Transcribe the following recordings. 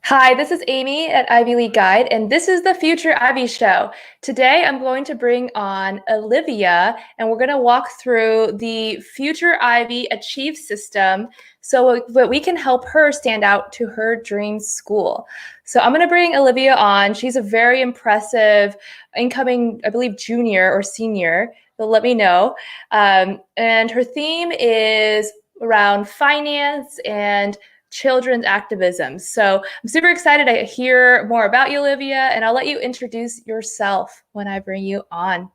Hi, this is Amy at Ivy League Guide, and this is the Future Ivy Show. Today, I'm going to bring on Olivia, and we're going to walk through the Future Ivy Achieve system so that we can help her stand out to her dream school. So, I'm going to bring Olivia on. She's a very impressive incoming, I believe, junior or senior. They'll let me know. And her theme is around finance and children's activism. So I'm super excited to hear more about you, Olivia, and I'll let you introduce yourself when I bring you on.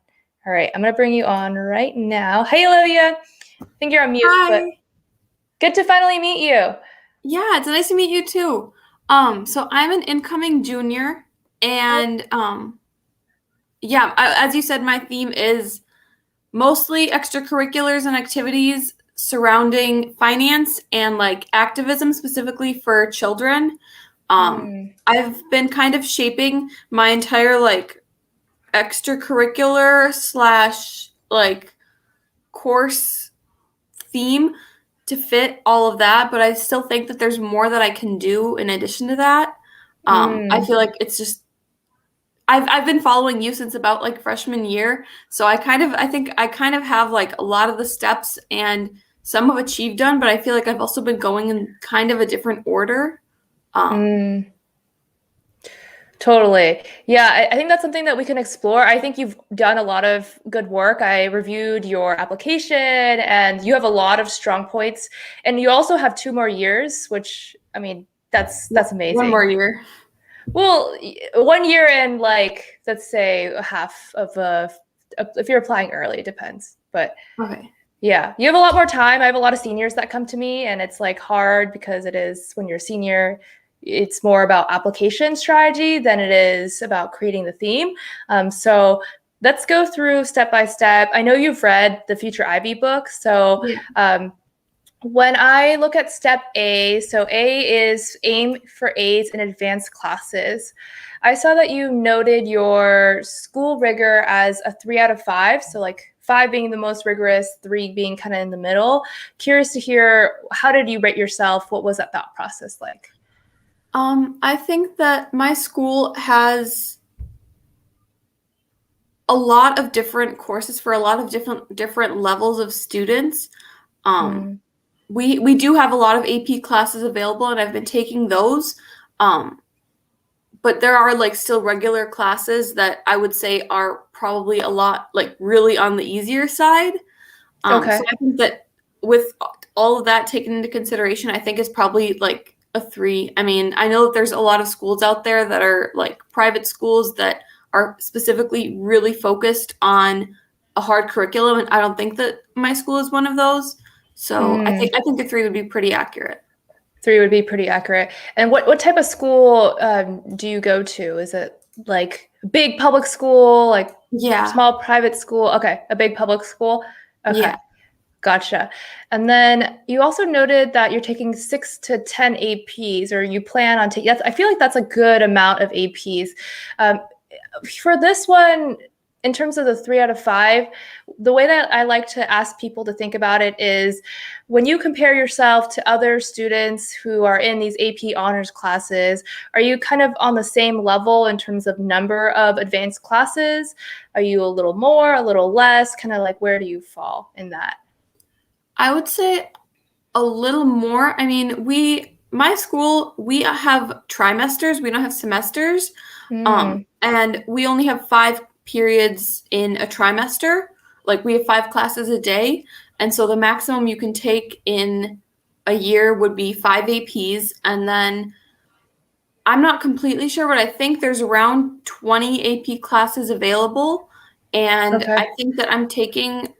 All right, I'm going to bring you on right now. Hey, Olivia. I think you're on mute, but Hi. good to finally meet you. Yeah, it's nice to meet you too. So I'm an incoming junior, and yeah, as you said, my theme is mostly extracurriculars and activities surrounding finance and like activism specifically for children. Mm, I've been kind of shaping my entire like extracurricular slash like course theme to fit all of that, but I still think that there's more that I can do in addition to that. I mm. feel like it's just I've been following you since about like freshman year, so I think I kind of have like a lot of the steps and some of achieved done, but I feel like I've also been going in kind of a different order. Um, Mm. Totally. Yeah, I think that's something that we can explore. I think you've done a lot of good work. I reviewed your application and you have a lot of strong points. And you also have 2 more years, which I mean, that's one more amazing. year. Well, 1 year and like let's say half of a if you're applying early, it depends. But Okay. yeah, you have a lot more time. I have a lot of seniors that come to me, and it's like hard because it is when you're a senior, it's more about application strategy than it is about creating the theme. So let's go through step by step. I know you've read the Future Ivy book, so Yeah. when I look at step A, so A is aim for A's in advanced classes. I saw that you noted your school rigor as a 3 out of 5. So, like 5 being the most rigorous, 3 being kind of in the middle. Curious to hear, how did you rate yourself? What was that thought process like? I think that my school has a lot of different courses for a lot of different levels of students. Um, Mm, we do have a lot of AP classes available, and I've been taking those. Um, but there are like still regular classes that I would say are probably a lot like really on the easier side. So okay. I think that with all of that taken into consideration, I think it's probably like a 3. I mean, I know that there's a lot of schools out there that are like private schools that are specifically really focused on a hard curriculum, and I don't think that my school is one of those. So Mm, I think a 3 would be pretty accurate. 3 would be pretty accurate. And what type of school do you go to? Is it like big public school, like Yeah. small private school? Okay, a big public school. Okay, Yeah. gotcha. And then you also noted that you're taking 6 to 10 APs, or you plan on taking. I feel like that's a good amount of APs. Um, for this one, in terms of the 3 out of 5, the way that I like to ask people to think about it is when you compare yourself to other students who are in these AP honors classes, are you kind of on the same level in terms of number of advanced classes? Are you a little more, a little less? Kind of like where do you fall in that? I would say a little more. I mean, my school, we have trimesters, we don't have semesters. Mm, And we only have 5 periods in a trimester. Like we have 5 classes a day. And so the maximum you can take in a year would be 5 APs. And then I'm not completely sure, but I think there's around 20 AP classes available. And okay. I think that I'm taking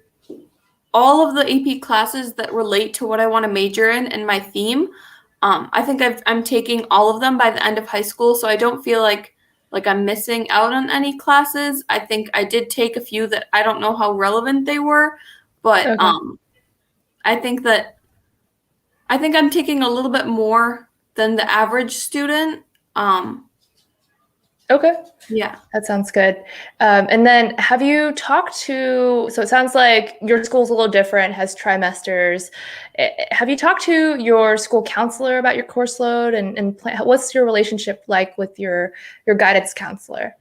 all of the AP classes that relate to what I want to major in and my theme. I think I'm taking all of them by the end of high school, so I don't feel like I'm missing out on any classes. I think I did take a few that I don't know how relevant they were, but Okay. I think that I think I'm taking a little bit more than the average student. Um, Okay. Yeah. That sounds good. And then have you talked to, so it sounds like your school's a little different, has trimesters. Have you talked to your school counselor about your course load and what's your relationship like with your guidance counselor?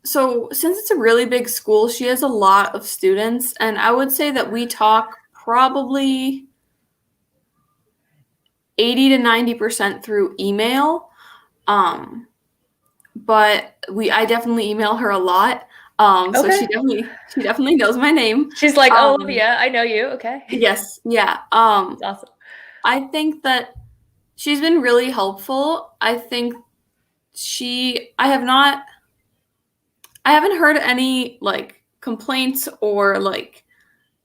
So since it's a really big school, she has a lot of students, and I would say that we talk probably 80 to 90% through email. Um, but I definitely email her a lot. So Okay. she definitely knows my name. She's like, oh, Um, Olivia, I know you. Okay. yes, yeah. That's awesome. I think that she's been really helpful. I think I haven't heard any like complaints or like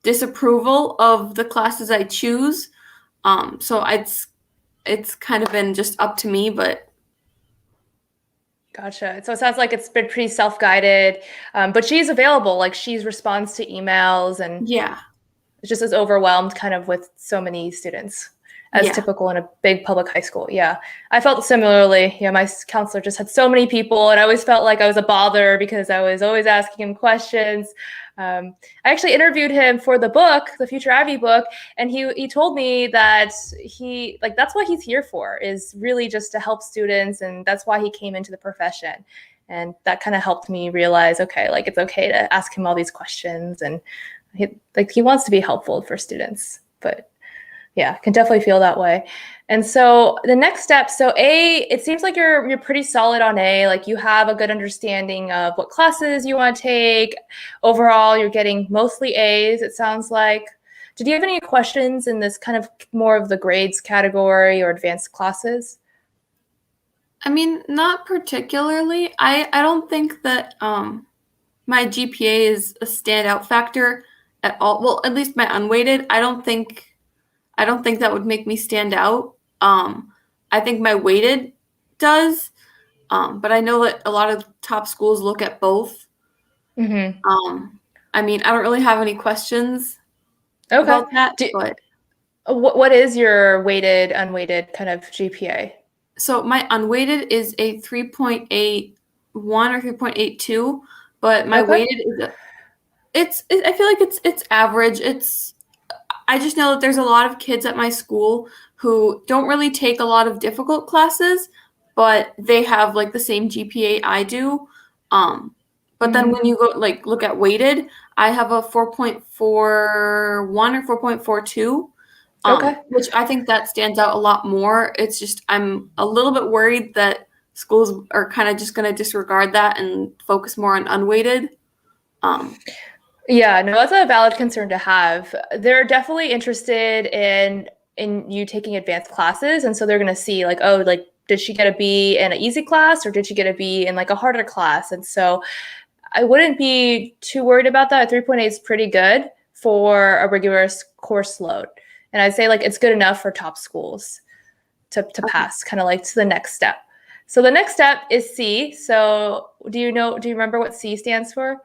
disapproval of the classes I choose. So it's kind of been just up to me, but Gotcha. So it sounds like it's been pretty self-guided, but she's available. Like she's responds to emails and yeah, just as overwhelmed kind of with so many students as yeah, typical in a big public high school. Yeah. I felt similarly. Yeah, my counselor just had so many people and I always felt like I was a bother because I was always asking him questions. I actually interviewed him for the book, the Future Ivy book, and he told me that he like that's what he's here for is really just to help students and that's why he came into the profession. And that kind of helped me realize, okay, like it's okay to ask him all these questions and he wants to be helpful for students, but yeah, can definitely feel that way. And so the next step, so A, it seems like you're pretty solid on A, like you have a good understanding of what classes you want to take. Overall, you're getting mostly A's, it sounds like. Did you have any questions in this kind of more of the grades category or advanced classes? I mean, not particularly. I don't think that my GPA is a standout factor at all. Well, at least my unweighted. I don't think that would make me stand out. I think my weighted does. But I know that a lot of top schools look at both. Mm-hmm. I mean, I don't really have any questions Okay. about that, Do, but what is your weighted, unweighted kind of GPA? so my unweighted is a 3.81 or 3.82, but my Okay. weighted is I feel like it's average. I just know that there's a lot of kids at my school who don't really take a lot of difficult classes, but they have like the same GPA I do. But then Mm, when you go like look at weighted, I have a 4.41 or 4.42, okay. which I think that stands out a lot more. It's just I'm a little bit worried that schools are kind of just going to disregard that and focus more on unweighted. Um, Yeah, no, that's a valid concern to have. They're definitely interested in you taking advanced classes, and so they're going to see like, oh, like did she get a B in an easy class or did she get a B in like a harder class? And so I wouldn't be too worried about that. 3.8 is pretty good for a rigorous course load. And I'd say like it's good enough for top schools to okay. pass, kind of like to the next step. So the next step is C. So do you remember what C stands for?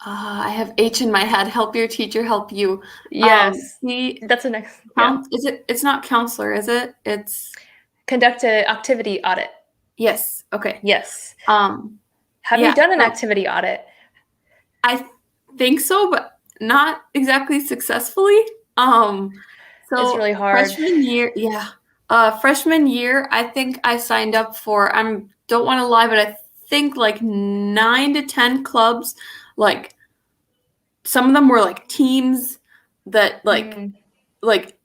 I have H in my head. Help your teacher help you. Yes. The That's the next, yeah. Is it? It's not counselor, is it? It's Conduct an activity audit. yes. Okay. Yes. Um, Have you yeah. done an So activity audit? I think so, but not exactly successfully. It's So really hard. freshman year, yeah. Freshman year, I think I signed up for. Don't want to lie, but I think like 9 to 10 clubs. Like some of them were like teams that Mm. like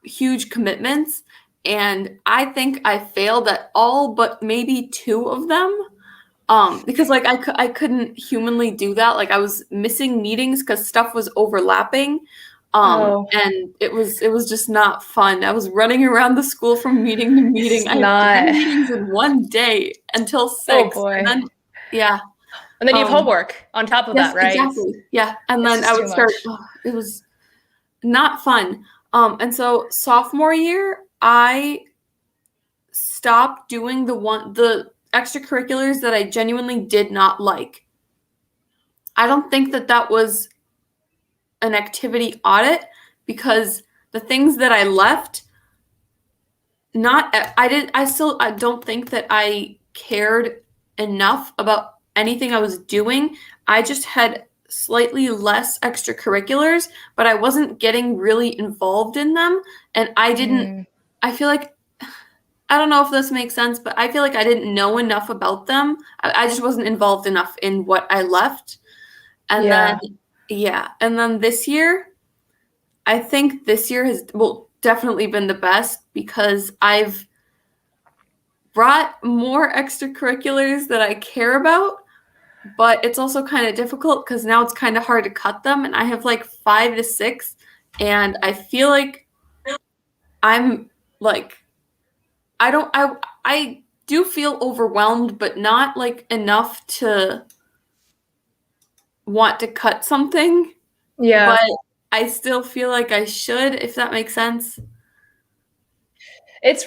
huge commitments, and I think I failed at all but maybe two of them. Because like I couldn't humanly do that. Like I was missing meetings because stuff was overlapping. Oh, And it was just not fun. I was running around the school from meeting to meeting. it's I had 10 not. meetings in one day until Oh 6. And boy. then yeah. And then you have Um homework on top of yes, that, right? exactly. Yeah. And It's then I just would too start much. it was not fun. And so sophomore year, I stopped doing the extracurriculars that I genuinely did not like. I don't think that that was an activity audit because the things that I left not I don't think that I cared enough about anything I was doing. I just had slightly less extracurriculars, but I wasn't getting really involved in them, and Mm, I feel like I don't know if this makes sense, but I feel like I didn't know enough about them. I just wasn't involved enough in what I left. And then, yeah. yeah. And then this year, I think this year has, well, definitely been the best because I've brought more extracurriculars that I care about, but it's also kind of difficult because now it's kind of hard to cut them. And I have like 5 to 6, and I feel like I'm like, I do feel overwhelmed, but not like enough to want to cut something, Yeah. but I still feel like I should, if that makes sense. It's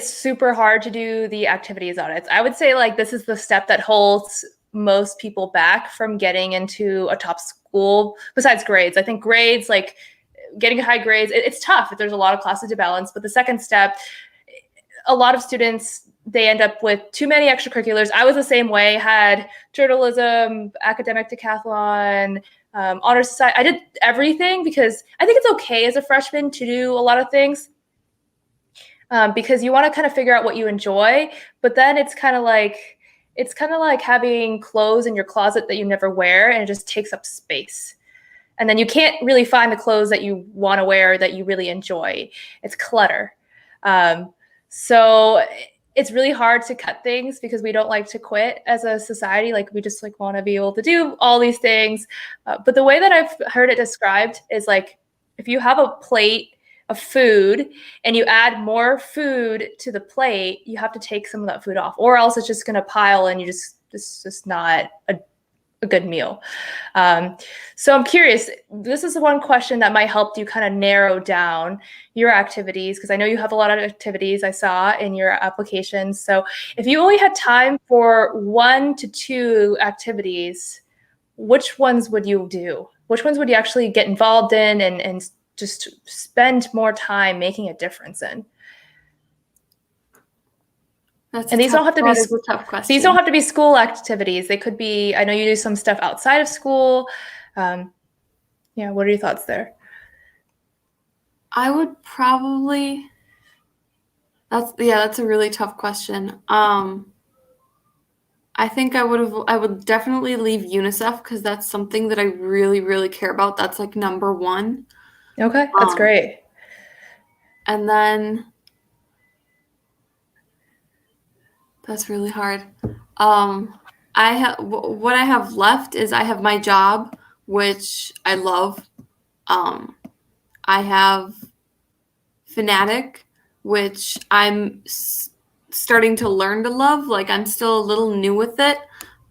super hard to do the activities audits. I would say like this is the step that holds most people back from getting into a top school besides grades. I think grades, like getting high grades, it's tough if there's a lot of classes to balance. But the second step, a lot of students, they end up with too many extracurriculars. I was the same way, had journalism, academic decathlon, honor society. I did everything because I think it's okay as a freshman to do a lot of things, because you want to kind of figure out what you enjoy. But then it's kind of like having clothes in your closet that you never wear, and it just takes up space. And then you can't really find the clothes that you want to wear that you really enjoy. It's clutter. So it's really hard to cut things because we don't like to quit as a society. Like we just like want to be able to do all these things. But the way that I've heard it described is like if you have a plate of food and you add more food to the plate, you have to take some of that food off, or else it's just going to pile and it's just not a good meal. So I'm curious, this is the one question that might help you kind of narrow down your activities, because I know you have a lot of activities I saw in your applications. So if you only had time for 1 to 2 activities, which ones would you do? Which ones would you actually get involved in and just spend more time making a difference in? That's a And these tough, don't have to be that is a tough these don't question. have to be school activities. They could be, I know you do some stuff outside of school. Um, yeah, what are your thoughts there? I would probably, that's a really tough question. I think I would definitely leave UNICEF because that's something that I really, really care about. That's like number one. Okay, that's Um, great. and then that's really hard. What I have left is I have my job, which I love. Um, I have Fanatic, which starting to learn to love. Like I'm still a little new with it,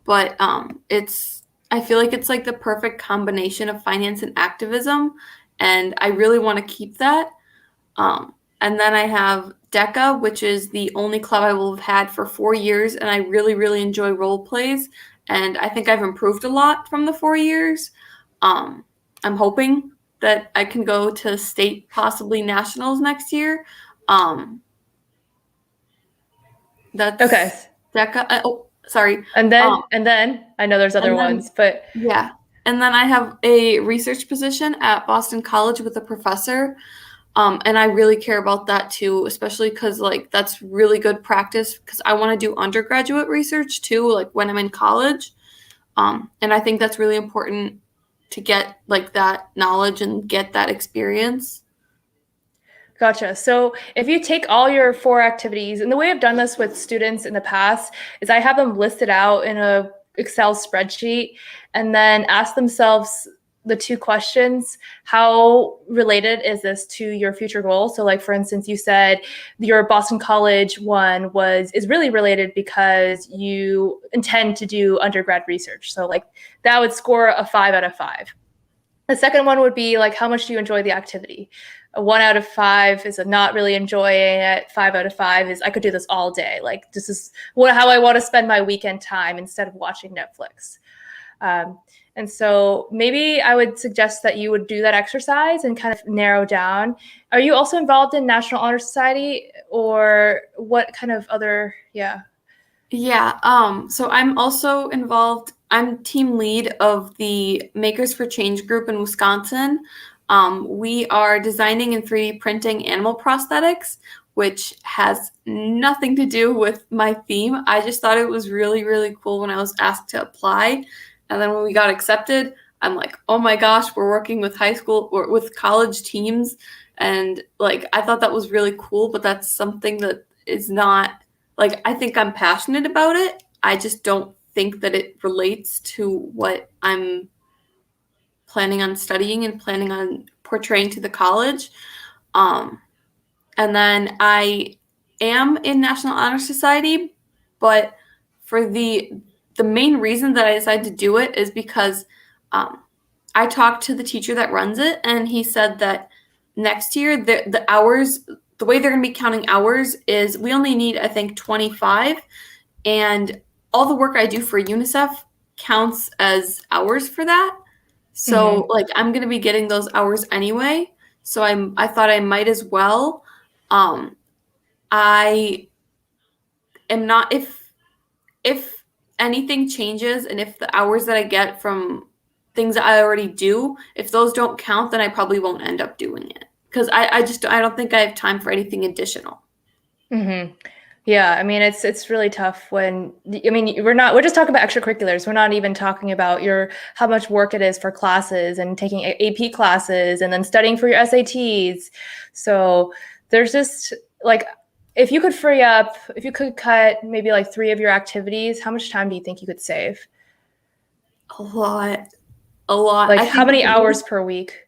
but I feel like it's like the perfect combination of finance and activism, and I really want to keep that. And then I have DECA, which is the only club I will have had for 4 years, and I really, really enjoy role plays, and I think I've improved a lot from the 4 years. Um, I'm hoping that I can go to state, possibly nationals next year. Um, Okay. that's DECA. Oh, sorry. And then I know there's other And then ones, but yeah, and then I have a research position at Boston College with a professor. And I really care about that too, especially because like that's really good practice because I want to do undergraduate research too, like when I'm in college. And I think that's really important to get like that knowledge and get that experience. gotcha. So if you take all your 4 activities, and the way I've done this with students in the past is I have them listed out in a Excel spreadsheet and then ask themselves the 2 questions: how related is this to your future goal? So like for instance, you said your Boston College one is really related because you intend to do undergrad research. So like that would score a 5 out of 5. The second one would be like, how much do you enjoy the activity? A 1 out of 5 is a not really enjoying it. 5 out of 5 is I could do this all day. Like this is how I want to spend my weekend time instead of watching Netflix. Um, And so maybe I would suggest that you would do that exercise and kind of narrow down. Are you also involved in National Honor Society, or what kind of other, yeah? Yeah, so I'm also involved. I'm team lead of the Makers for Change group in Wisconsin. We are designing and 3D printing animal prosthetics, which has nothing to do with my theme. I just thought it was really, really cool when I was asked to apply. And then when we got accepted, I'm like, oh my gosh, we're working with high school or with college teams. And like, I thought that was really cool, but that's something that is not like, I think I'm passionate about it. I just don't think that it relates to what I'm planning on studying and planning on portraying to the college. Um, and then I am in National Honor Society, but for the main reason that I decided to do it is because I talked to the teacher that runs it, and he said that next year the hours, the way they're going to be counting hours is we only need, I think, 25, and all the work I do for UNICEF counts as hours for that. So like I'm going to be getting those hours anyway. So I thought I might as well. I am not, if anything changes and if the hours that I get from things that I already do, if those don't count, then I probably won't end up doing it because I don't think I have time for anything additional. Mm-hmm. Yeah, I mean it's really tough when, I mean, we're just talking about extracurriculars. We're not even talking about how much work it is for classes and taking AP classes and then studying for your SATs. So there's just like, if you could cut maybe like 3 of your activities, how much time do you think you could save? A lot, a lot. Like I how think many hours per week?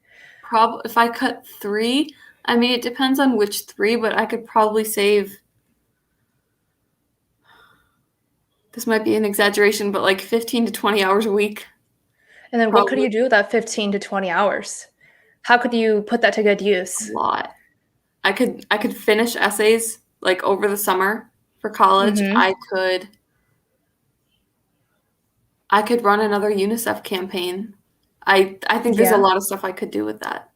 if I cut 3, I mean, it depends on which 3, but I could probably save, this might be an exaggeration, but like 15 to 20 hours a week. And then what could Probably you do with that 15 to 20 hours? How could you put that to good a use? lot. I could finish essays like over the summer for college. Mm-hmm. I could run another UNICEF campaign. I think there's a Yeah. lot of stuff I could do with that.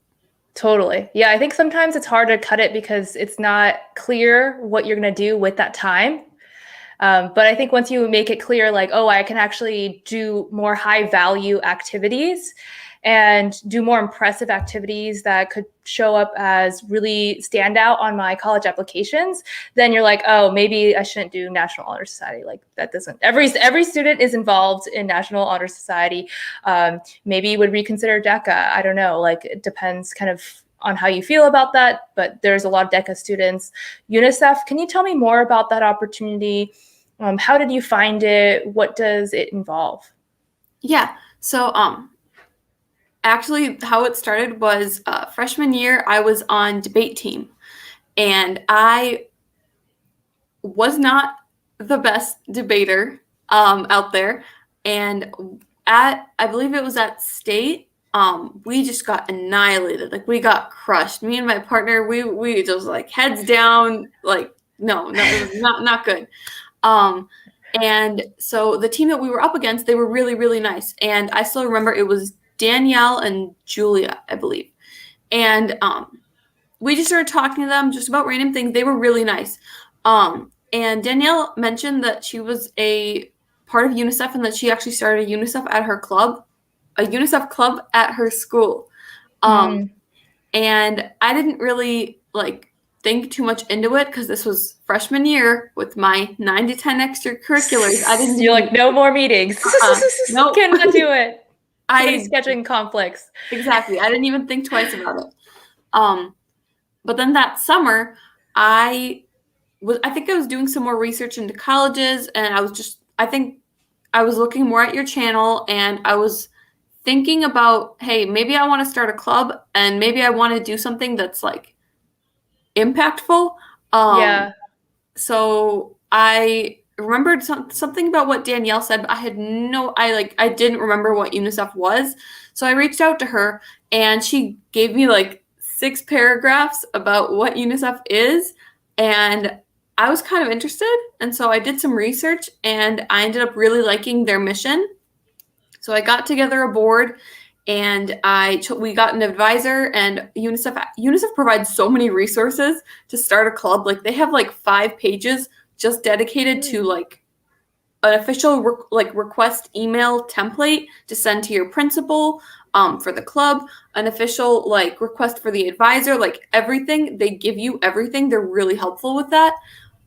Totally. Yeah, I think sometimes it's hard to cut it because it's not clear what you're going to do with that time. But I think once you make it clear, like, oh, I can actually do more high value activities and do more impressive activities that could show up as really stand out on my college applications, then you're like, oh, maybe I shouldn't do National Honor Society. Like that doesn't, every student is involved in National Honor Society. Maybe you would reconsider DECA. I don't know. Like it depends kind of on how you feel about that, but there's a lot of DECA students. UNICEF, can you tell me more about that opportunity? How did you find it? What does it involve? Yeah. So actually how it started was freshman year I was on debate team, and I was not the best debater out there. And I believe it was at state, we just got annihilated. Like we got crushed. Me and my partner, we just like heads down, like no, it was not good. And so the team that we were up against, they were really, really nice. And I still remember it was Danielle and Julia, I believe. And we just started talking to them just about random things. They were really nice. And Danielle mentioned that she was a part of UNICEF and that she actually started a UNICEF at her club, a UNICEF club at her school. And I didn't really like think too much into it because this was freshman year with my 9 to 10 extracurriculars. I didn't. You're like, no more meetings. Nope. Cannot do it. Too many I scheduling conflicts. Exactly. I didn't even think twice about it. But then that summer, I think I was doing some more research into colleges, and I think I was looking more at your channel, and I was thinking about, hey, maybe I want to start a club, and maybe I want to do something that's like impactful. Yeah. So I remembered something about what Danielle said, but I didn't remember what UNICEF was. So I reached out to her, and she gave me like 6 paragraphs about what UNICEF is, and I was kind of interested. And so I did some research, and I ended up really liking their mission. So I got together a board, and we got an advisor, and UNICEF provides so many resources to start a club. Like they have like 5 pages just dedicated to like an official request email template to send to your principal for the club, an official like request for the advisor, like everything. They give you everything. They're really helpful with that.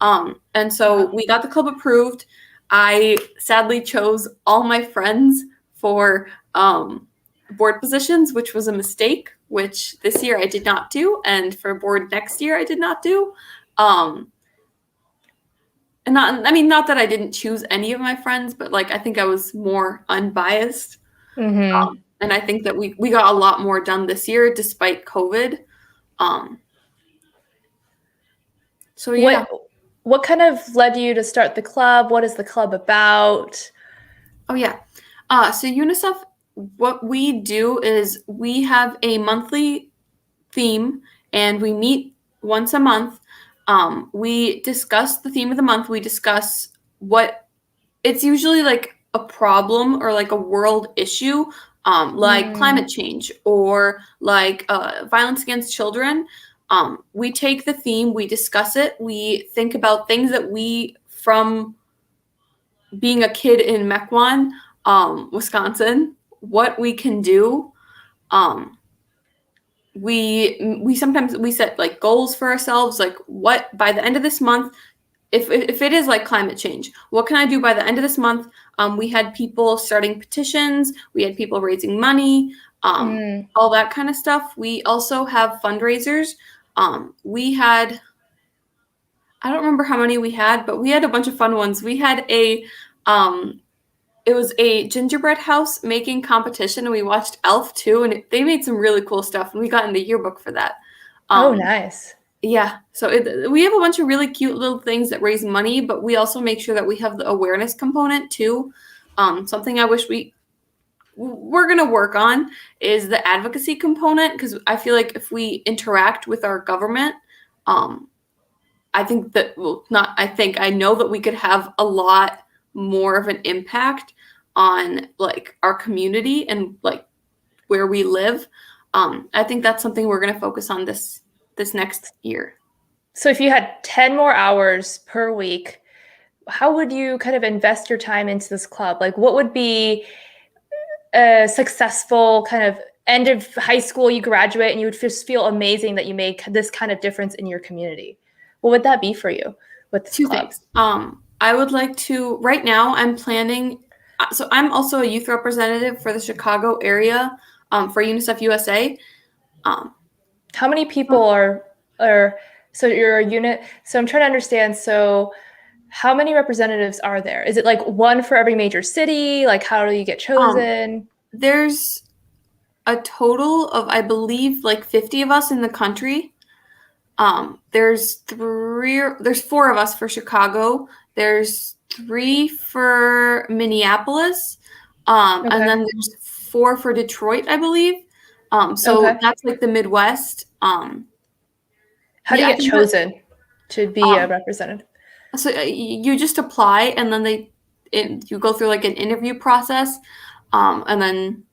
And so we got the club approved. I sadly chose all my friends for board positions, which was a mistake, which this year I did not do. And for board next year, I did not do. And not that I didn't choose any of my friends, but like I think I was more unbiased. Mm-hmm. And I think that we got a lot more done this year despite COVID. So yeah. What kind of led you to start the club? What is the club about? Oh yeah. So UNICEF, what we do is we have a monthly theme, and we meet once a month. We discuss the theme of the month. We discuss it's usually like a problem or like a world issue, like climate change or like violence against children. We take the theme, we discuss it, we think about things that we, from being a kid in Mequon, Wisconsin, what we can do. We sometimes we set like goals for ourselves, like what by the end of this month, if it is like climate change, what can I do by the end of this month? We had people starting petitions, we had people raising money, all that kind of stuff. We also have fundraisers. We had, I don't remember how many we had, but we had a bunch of fun ones. We had it was a gingerbread house making competition, and we watched Elf too, and they made some really cool stuff, and we got in the yearbook for that. Oh, nice. Yeah, so we have a bunch of really cute little things that raise money, but we also make sure that we have the awareness component too. Something I wish we're going to work on is the advocacy component, because I feel like if we interact with our government, I think that, well, not I think, I know that we could have a lot more of an impact on like our community and like where we live. I think that's something we're going to focus on this next year. So if you had 10 more hours per week, how would you kind of invest your time into this club? Like what would be a successful kind of end of high school, you graduate and you would just feel amazing that you make this kind of difference in your community? What would that be for you with this club? 2 things. I would like to, right now I'm planning, so I'm also a youth representative for the Chicago area for UNICEF USA. How many people are so you're a unit? So I'm trying to understand. So how many representatives are there? Is it like one for every major city? Like how do you get chosen? There's a total of, I believe, like 50 of us in the country. There's 4 of us for Chicago. There's 3 for Minneapolis. And then there's 4 for Detroit, I believe. So that's like the Midwest. How do you get chosen to be a representative? So you just apply, and then you go through like an interview process, and then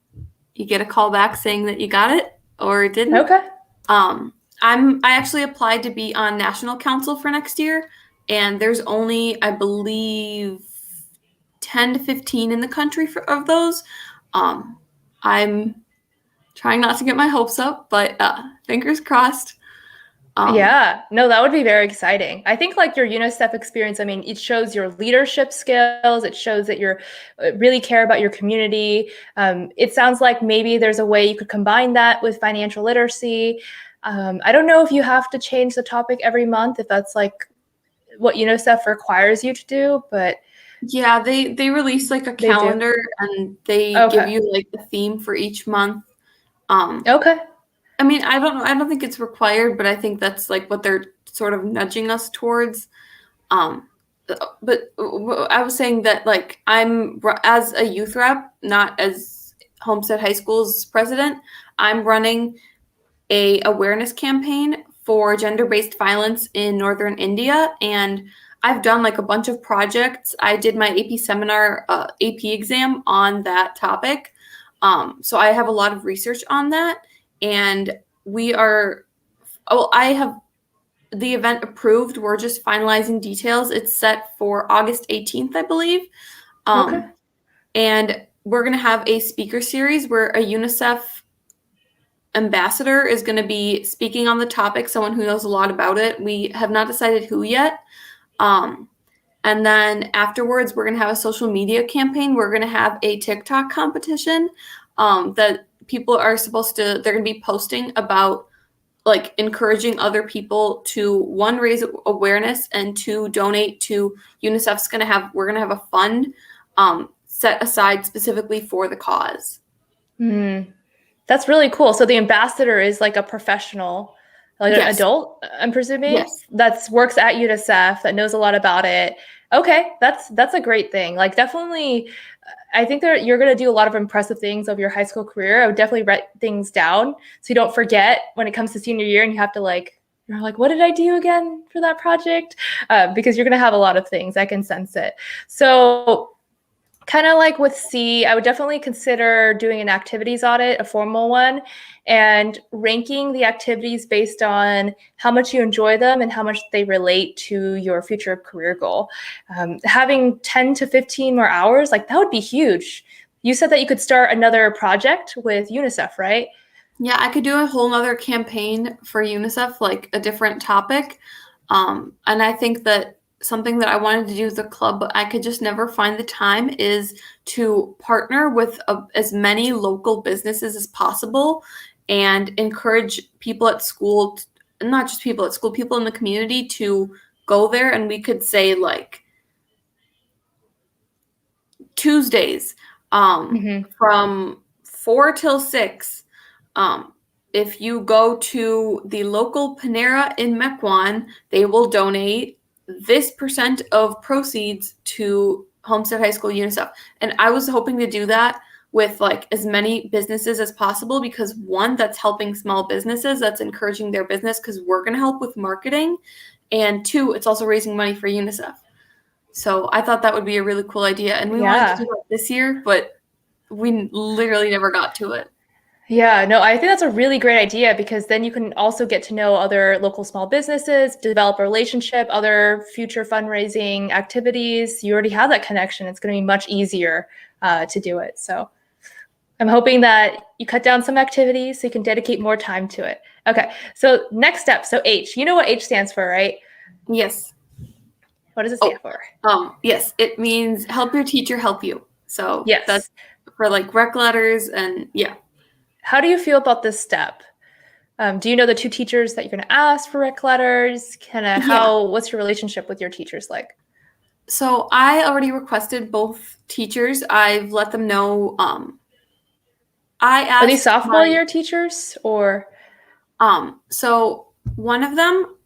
you get a call back saying that you got it or didn't. Okay. I actually applied to be on national council for next year, and there's only, I believe, 10 to 15 in the country of those. I'm trying not to get my hopes up, but fingers crossed. Yeah, no, that would be very exciting. I think like your UNICEF experience, I mean, it shows your leadership skills. It shows that you're really care about your community. It sounds like maybe there's a way you could combine that with financial literacy. I don't know if you have to change the topic every month, if that's like what UNICEF requires you to do, but yeah, they release like a calendar, and they give you like the theme for each month. Okay. I mean, I don't think it's required, but I think that's like what they're sort of nudging us towards. But I was saying that like I'm, as a youth rep, not as Homestead High School's president, I'm running a awareness campaign for gender-based violence in northern India, and I've done like a bunch of projects. I did my AP seminar, AP exam on that topic. So I have a lot of research on that, and I have the event approved. We're just finalizing details. It's set for August 18th, I believe. Okay. And we're going to have a speaker series where a UNICEF ambassador is going to be speaking on the topic, someone who knows a lot about it. We have not decided who yet. And then afterwards, we're going to have a social media campaign. We're going to have a TikTok competition that people are they're going to be posting about, like, encouraging other people to, one, raise awareness, and two, donate to UNICEF's we're going to have a fund set aside specifically for the cause. That's really cool. So the ambassador is like a professional, like an adult, I'm presuming, that works at UNICEF, that knows a lot about it. Okay, that's a great thing. Like, definitely, I think that you're going to do a lot of impressive things of your high school career. I would definitely write things down so you don't forget when it comes to senior year and you have to you're like, what did I do again for that project? Because you're going to have a lot of things. I can sense it. So kind of like with C, I would definitely consider doing an activities audit, a formal one, and ranking the activities based on how much you enjoy them and how much they relate to your future career goal. Having 10 to 15 more hours, like, that would be huge. You said that you could start another project with UNICEF, right? Yeah, I could do a whole nother campaign for UNICEF, like a different topic. And I think that something that I wanted to do with the club, but I could just never find the time, is to partner with as many local businesses as possible and encourage people at school, not just people at school, people in the community, to go there. And we could say, like, Tuesdays from 4 till 6. If you go to the local Panera in Mequon, they will donate this percent of proceeds to Homestead High School UNICEF. And I was hoping to do that with, like, as many businesses as possible, because, one, that's helping small businesses, that's encouraging their business because we're going to help with marketing, and two, it's also raising money for UNICEF. So I thought that would be a really cool idea, and we wanted to do that this year, but we literally never got to it. Yeah, no, I think that's a really great idea, because then you can also get to know other local small businesses, develop a relationship, other future fundraising activities. You already have that connection. It's going to be much easier to do it. So I'm hoping that you cut down some activities so you can dedicate more time to it. Okay, so next step. So H, you know what H stands for, right? Yes. What does it stand for? Yes, it means help your teacher help you. So that's for, like, rec letters, and yeah. How do you feel about this step? Do you know the two teachers that you're going to ask for rec letters? What's your relationship with your teachers like? So I already requested both teachers. I've let them know. Are these sophomore year teachers or? So one of them,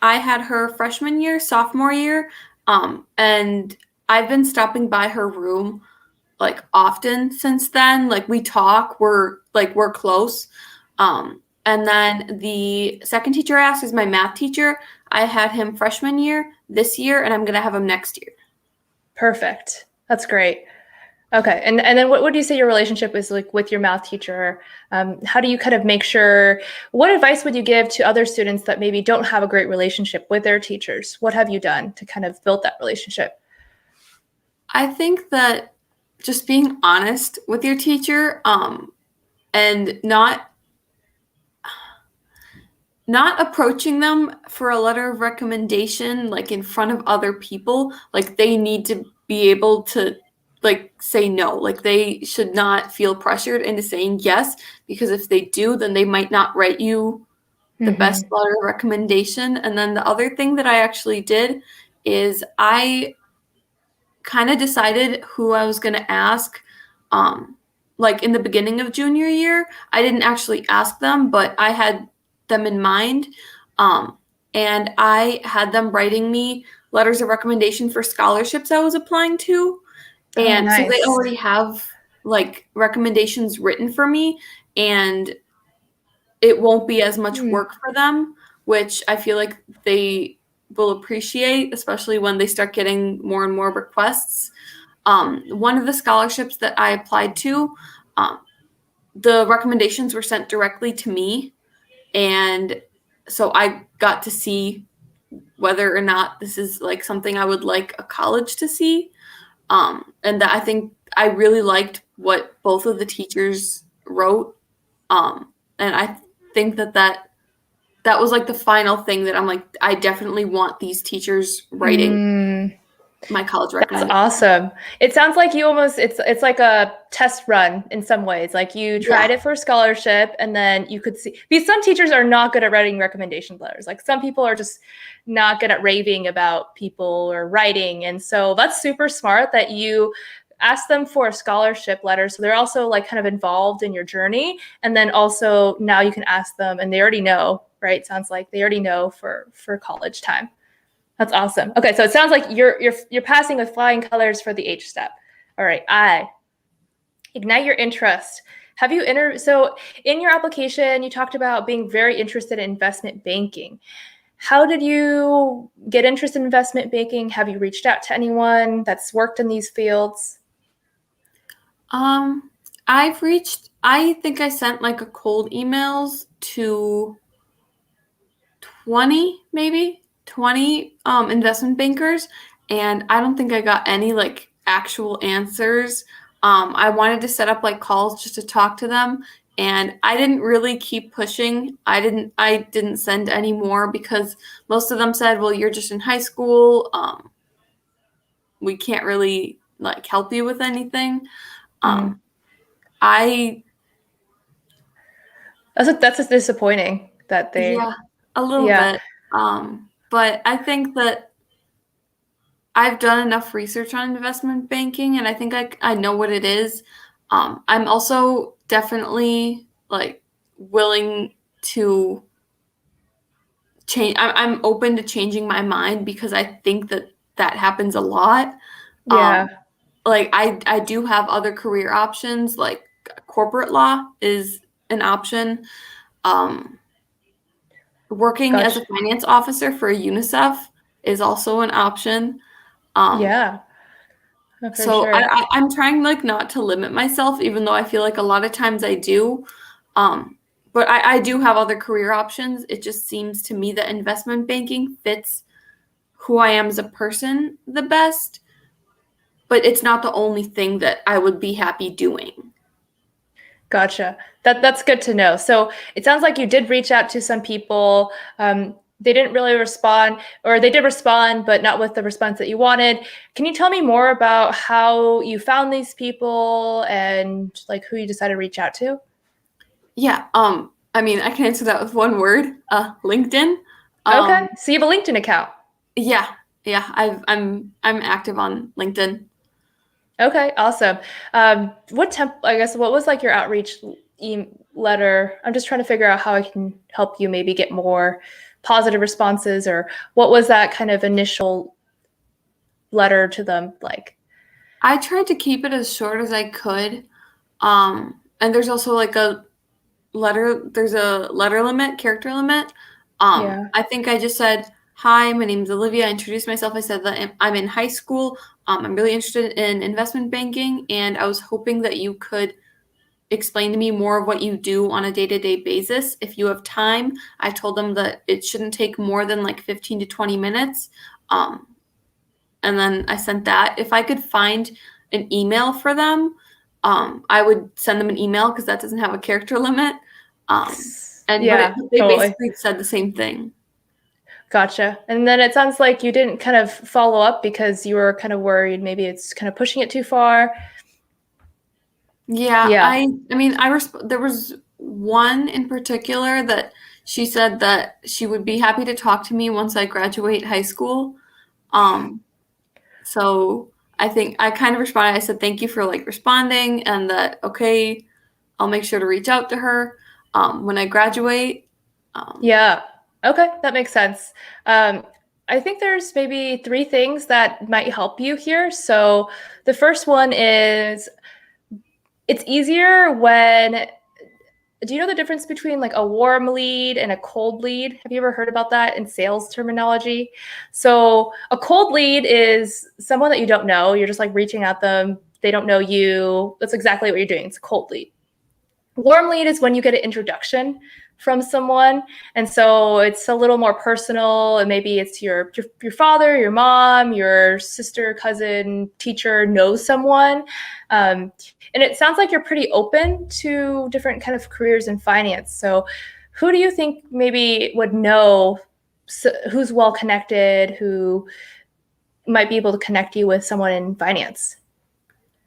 I had her freshman year, sophomore year, and I've been stopping by her room, like, often since then. Like, we talk, we're close. And then the second teacher I asked is my math teacher. I had him freshman year, this year, and I'm going to have him next year. Perfect. That's great. Okay. And then what would you say your relationship is like with your math teacher? How do you kind of make sure, what advice would you give to other students that maybe don't have a great relationship with their teachers? What have you done to kind of build that relationship? I think that just being honest with your teacher, and not approaching them for a letter of recommendation, like, in front of other people. Like, they need to be able to, like, say no. Like, they should not feel pressured into saying yes, because if they do, then they might not write you the best letter of recommendation. And then the other thing that I actually did is I kind of decided who I was going to ask. Like, in the beginning of junior year, I didn't actually ask them, but I had them in mind. And I had them writing me letters of recommendation for scholarships I was applying to. And so they already have, like, recommendations written for me, and it won't be as much work for them, which I feel like they will appreciate, especially when they start getting more and more requests. One of the scholarships that I applied to, the recommendations were sent directly to me, and so I got to see whether or not this is like something I would like a college to see. And that I think I really liked what both of the teachers wrote. And I think that was like the final thing that I'm like, I definitely want these teachers writing my college That's recommendation. awesome. It sounds like you almost it's like a test run in some ways. Like you tried it for scholarship and then you could see because some teachers are not good at writing recommendation letters. Like some people are just not good at raving about people or writing. And so that's super smart that you ask them for a scholarship letter. So they're also like kind of involved in your journey. And then also now you can ask them and they already know, right? Sounds like they already know for college time. That's awesome. Okay, so it sounds like you're passing with flying colors for the H step. All right, I ignite your interest. Have you so in your application you talked about being very interested in investment banking. How did you get interested in investment banking? Have you reached out to anyone that's worked in these fields? I think I sent like a cold emails to 20 investment bankers, and I don't think I got any like actual answers. I wanted to set up like calls just to talk to them, and I didn't really keep pushing. I didn't send any more because most of them said, well, you're just in high school. We can't really like help you with anything. I That's disappointing that they Yeah, a little bit. But I think that I've done enough research on investment banking, and I think I know what it is. I'm also definitely like willing to change. I'm open to changing my mind because I think that happens a lot. Yeah. Like I do have other career options, like corporate law is an option. Working as Gotcha. a finance officer for UNICEF is also an option. Yeah, for So sure. I'm trying like not to limit myself, even though I feel like a lot of times I do. But I do have other career options. It just seems to me that investment banking fits who I am as a person the best, but it's not the only thing that I would be happy doing. Gotcha. That's good to know. So it sounds like you did reach out to some people. They didn't really respond, or they did respond, but not with the response that you wanted. Can you tell me more about how you found these people and like who you decided to reach out to? Yeah. I mean, I can answer that with one word. LinkedIn. Okay, so you have a LinkedIn account. Yeah. Yeah. I'm active on LinkedIn. Okay, awesome. I guess what was like your outreach letter? I'm just trying to figure out how I can help you maybe get more positive responses, or what was that kind of initial letter to them like? I tried to keep it as short as I could. And there's also like there's a letter limit, character limit. Yeah. I think I just said, hi, my name's Olivia. I introduced myself. I said that I'm in high school. I'm really interested in investment banking, and I was hoping that you could explain to me more of what you do on a day-to-day basis if you have time. I told them that it shouldn't take more than like 15 to 20 minutes. And then I sent that. If I could find an email for them, I would send them an email because that doesn't have a character limit. Yeah, They totally. basically said the same thing. Gotcha. And then it sounds like you didn't kind of follow up because you were kind of worried maybe it's kind of pushing it too far. Yeah, Yeah. I mean, there was one in particular that she said that she would be happy to talk to me once I graduate high school. Um, so I think I kind of responded. I said thank you for like responding, and that okay, I'll make sure to reach out to her when I graduate. Yeah. Okay, that makes sense. I think there's maybe three things that might help you here. So the first one is it's easier when do you know the difference between like a warm lead and a cold lead? Have you ever heard about that in sales terminology? So a cold lead is someone that you don't know. You're just like reaching out them. They don't know you. That's exactly what you're doing. It's a cold lead. Warm lead is when you get an introduction from someone, and so it's a little more personal, and maybe it's your father, your mom, your sister, cousin, teacher knows someone, and it sounds like you're pretty open to different kind of careers in finance. So who do you think maybe would know, who's well connected, who might be able to connect you with someone in finance?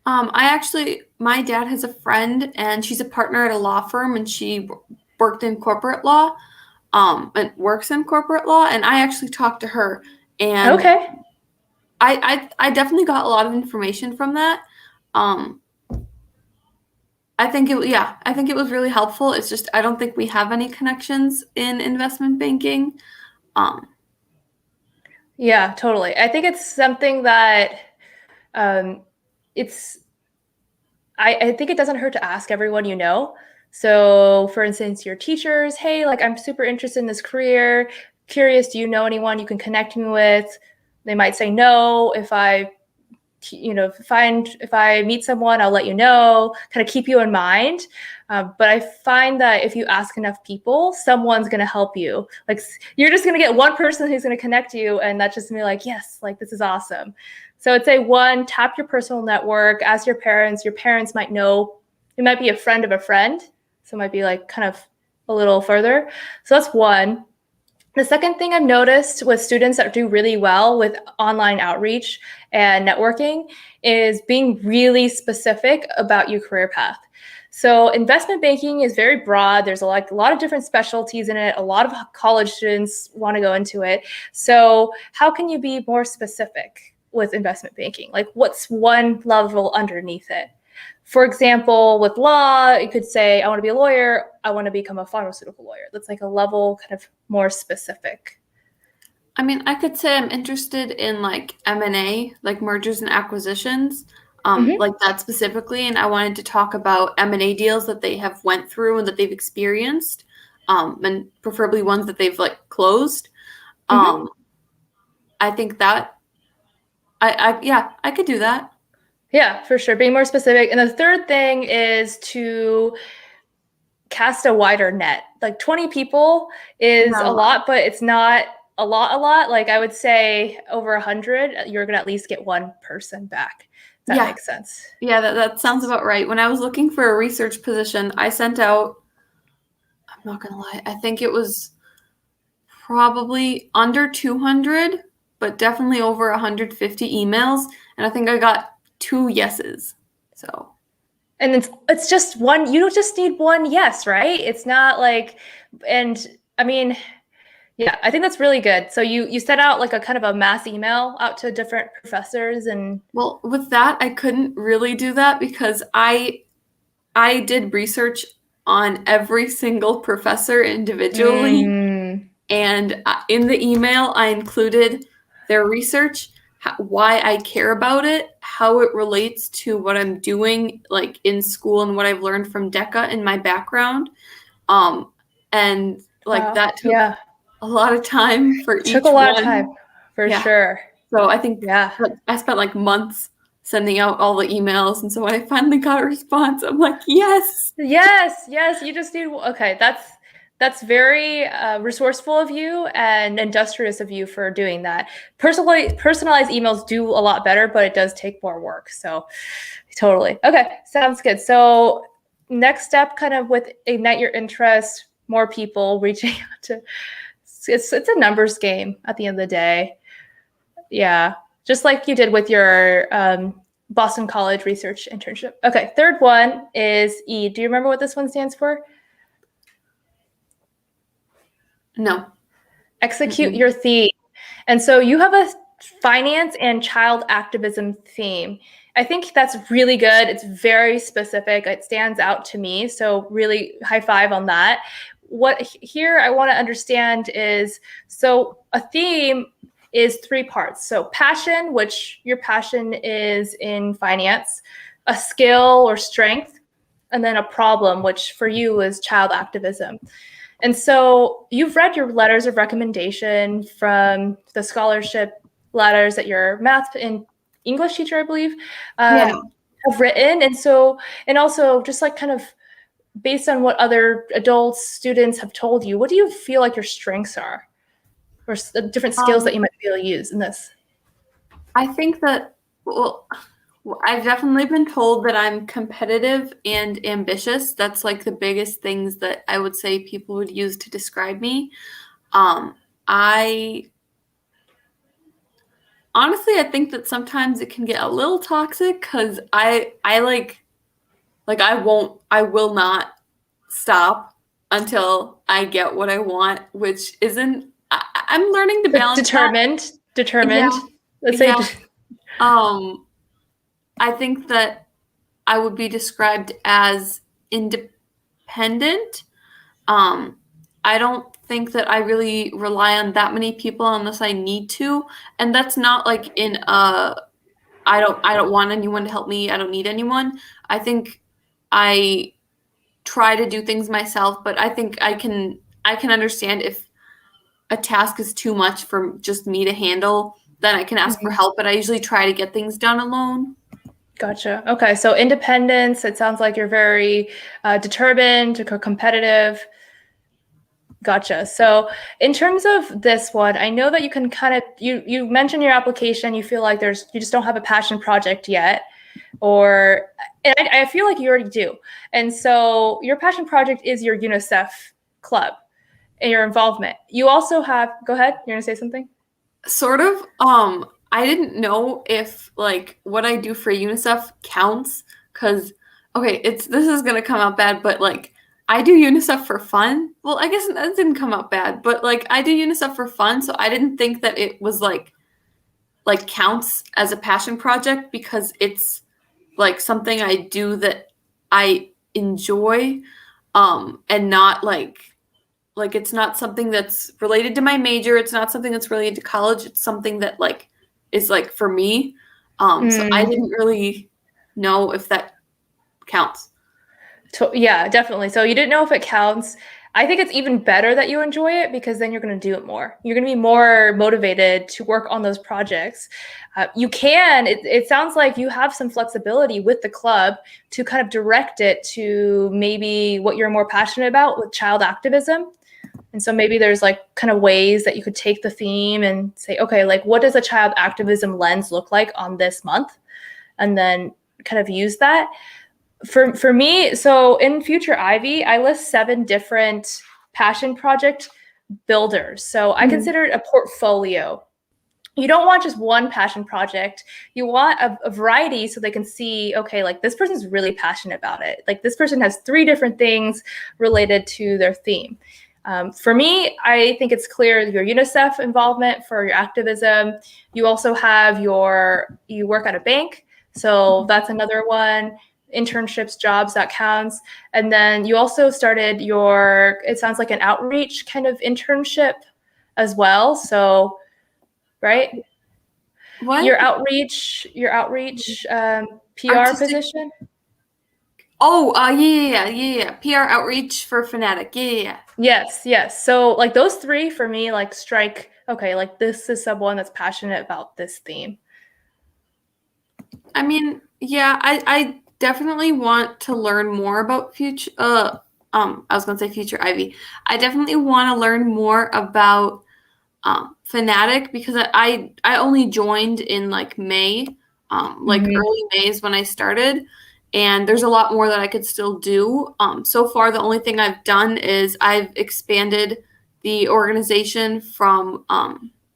My dad has a friend, and she's a partner at a law firm, and she worked in corporate law, and works in corporate law. And I actually talked to her, and Okay. I definitely got a lot of information from that. I think it was really helpful. It's just I don't think we have any connections in investment banking. Yeah, totally. I think it's something that um, it's I think it doesn't hurt to ask everyone you know. So for instance, your teachers, hey, like I'm super interested in this career, curious, do you know anyone you can connect me with? They might say no. If I meet someone, I'll let you know, kind of keep you in mind. But I find that if you ask enough people, someone's going to help you. Like you're just going to get one person who's going to connect you, and that's just going to be like, yes, like this is awesome. So I'd say one, tap your personal network, ask your parents. Your parents might know, it might be a friend of a friend. So it might be like kind of a little further. So that's one. The second thing I've noticed with students that do really well with online outreach and networking is being really specific about your career path. So investment banking is very broad. There's a lot of different specialties in it. A lot of college students want to go into it. So how can you be more specific with investment banking? Like what's one level underneath it? For example, with law, you could say, I want to be a lawyer. I want to become a pharmaceutical lawyer. That's like a level kind of more specific. I mean, I could say I'm interested in like M&A, like mergers and acquisitions, Mm-hmm. like that specifically. And I wanted to talk about M&A deals that they have went through and that they've experienced, and preferably ones that they've like closed. Mm-hmm. Um, I think that I could do that. Yeah, for sure. Being more specific. And the third thing is to cast a wider net. Like 20 people is a No, lot, but it's not a lot. Like I would say over 100, you're going to at least get one person back. If that yeah, makes sense. yeah, that sounds about right. When I was looking for a research position, I sent out, I'm not gonna lie, I think it was probably under 200, but definitely over 150 emails, and I think I got 2 yeses. So, And it's just one, you don't just need one yes, right? It's not like, and I mean, yeah, I think that's really good. So you set out like a kind of a mass email out to different professors and well, with that, I couldn't really do that because I did research on every single professor individually. mm, And in the email, I included their research, why I care about it, how it relates to what I'm doing, like in school, and what I've learned from DECA in my background. And like wow, that took yeah, a lot of time for took a each lot of time one. for Yeah. sure. So I think Yeah. I spent like months sending out all the emails. And so when I finally got a response, I'm like, yes. Yes, you just need, okay, that's very resourceful of you and industrious of you for doing that. Personalized emails do a lot better, but it does take more work. So totally. Okay, sounds good. So next step kind of with ignite your interest, more people reaching out to, it's a numbers game at the end of the day. Yeah, just like you did with your Boston College research internship. Okay, third one is E. Do you remember what this one stands for? No. Execute Mm-mm. your theme. And so you have a finance and child activism theme. I think that's really good. It's very specific. It stands out to me. So really high five on that. What here I want to understand is, so a theme is three parts. So passion, which your passion is in finance, a skill or strength, and then a problem, which for you was child activism. And so you've read your letters of recommendation from the scholarship letters that your math and English teacher, I believe, Yeah. have written. And so, and also just like kind of based on what other adults, students have told you, what do you feel like your strengths are, or different skills that you might be able to use in this? I think that, well, I've definitely been told that I'm competitive and ambitious. That's like the biggest things that I would say people would use to describe me. I honestly, I think that sometimes it can get a little toxic because I I will not stop until I get what I want, which isn't, I'm learning to balance that. Determined. Yeah, Let's say, yeah. I think that I would be described as independent. I don't think that I really rely on that many people unless I need to, and that's not like in a I don't want anyone to help me. I don't need anyone. I think I try to do things myself, but I think I can understand if a task is too much for just me to handle, then I can ask for help, but I usually try to get things done alone. Gotcha. Okay, so independence, it sounds like you're very determined, competitive. Gotcha. So in terms of this one, I know that you can kind of, you mentioned your application, you feel like you just don't have a passion project yet, and I feel like you already do. And so your passion project is your UNICEF club and your involvement. You also have, go ahead, you're gonna say something? Sort of. I didn't know if like what I do for UNICEF counts because okay, this is gonna come out bad, but like I do UNICEF for fun. Well, I guess that didn't come out bad, but like I do UNICEF for fun, so I didn't think that it was like counts as a passion project because it's like something I do that I enjoy, and not like it's not something that's related to my major. It's not something that's related to college. It's something that like is like for me. So I didn't really know if that counts. Yeah, definitely. So you didn't know if it counts. I think it's even better that you enjoy it because then you're going to do it more. You're going to be more motivated to work on those projects. It sounds like you have some flexibility with the club to kind of direct it to maybe what you're more passionate about with child activism. And so maybe there's like kind of ways that you could take the theme and say, okay, like what does a child activism lens look like on this month? And then kind of use that. For me, so in Future Ivy, I list 7 different passion project builders. So I consider it a portfolio. You don't want just one passion project. You want a variety so they can see, okay, like this person's really passionate about it. Like this person has 3 different things related to their theme. For me, I think it's clear your UNICEF involvement for your activism. You also have you work at a bank. So that's another one. Internships, jobs, that counts. And then you also started it sounds like an outreach kind of internship as well. So, right? What? Your outreach PR position? Oh, yeah. PR outreach for Fanatic. Yeah. Yes. So like those 3 for me, like strike, okay, like this is someone that's passionate about this theme. I mean, yeah, I definitely want to learn more about future I was gonna say Future Ivy. I definitely want to learn more about Fanatic because I only joined in like May, early May is when I started, and there's a lot more that I could still do. So far, the only thing I've done is I've expanded the organization from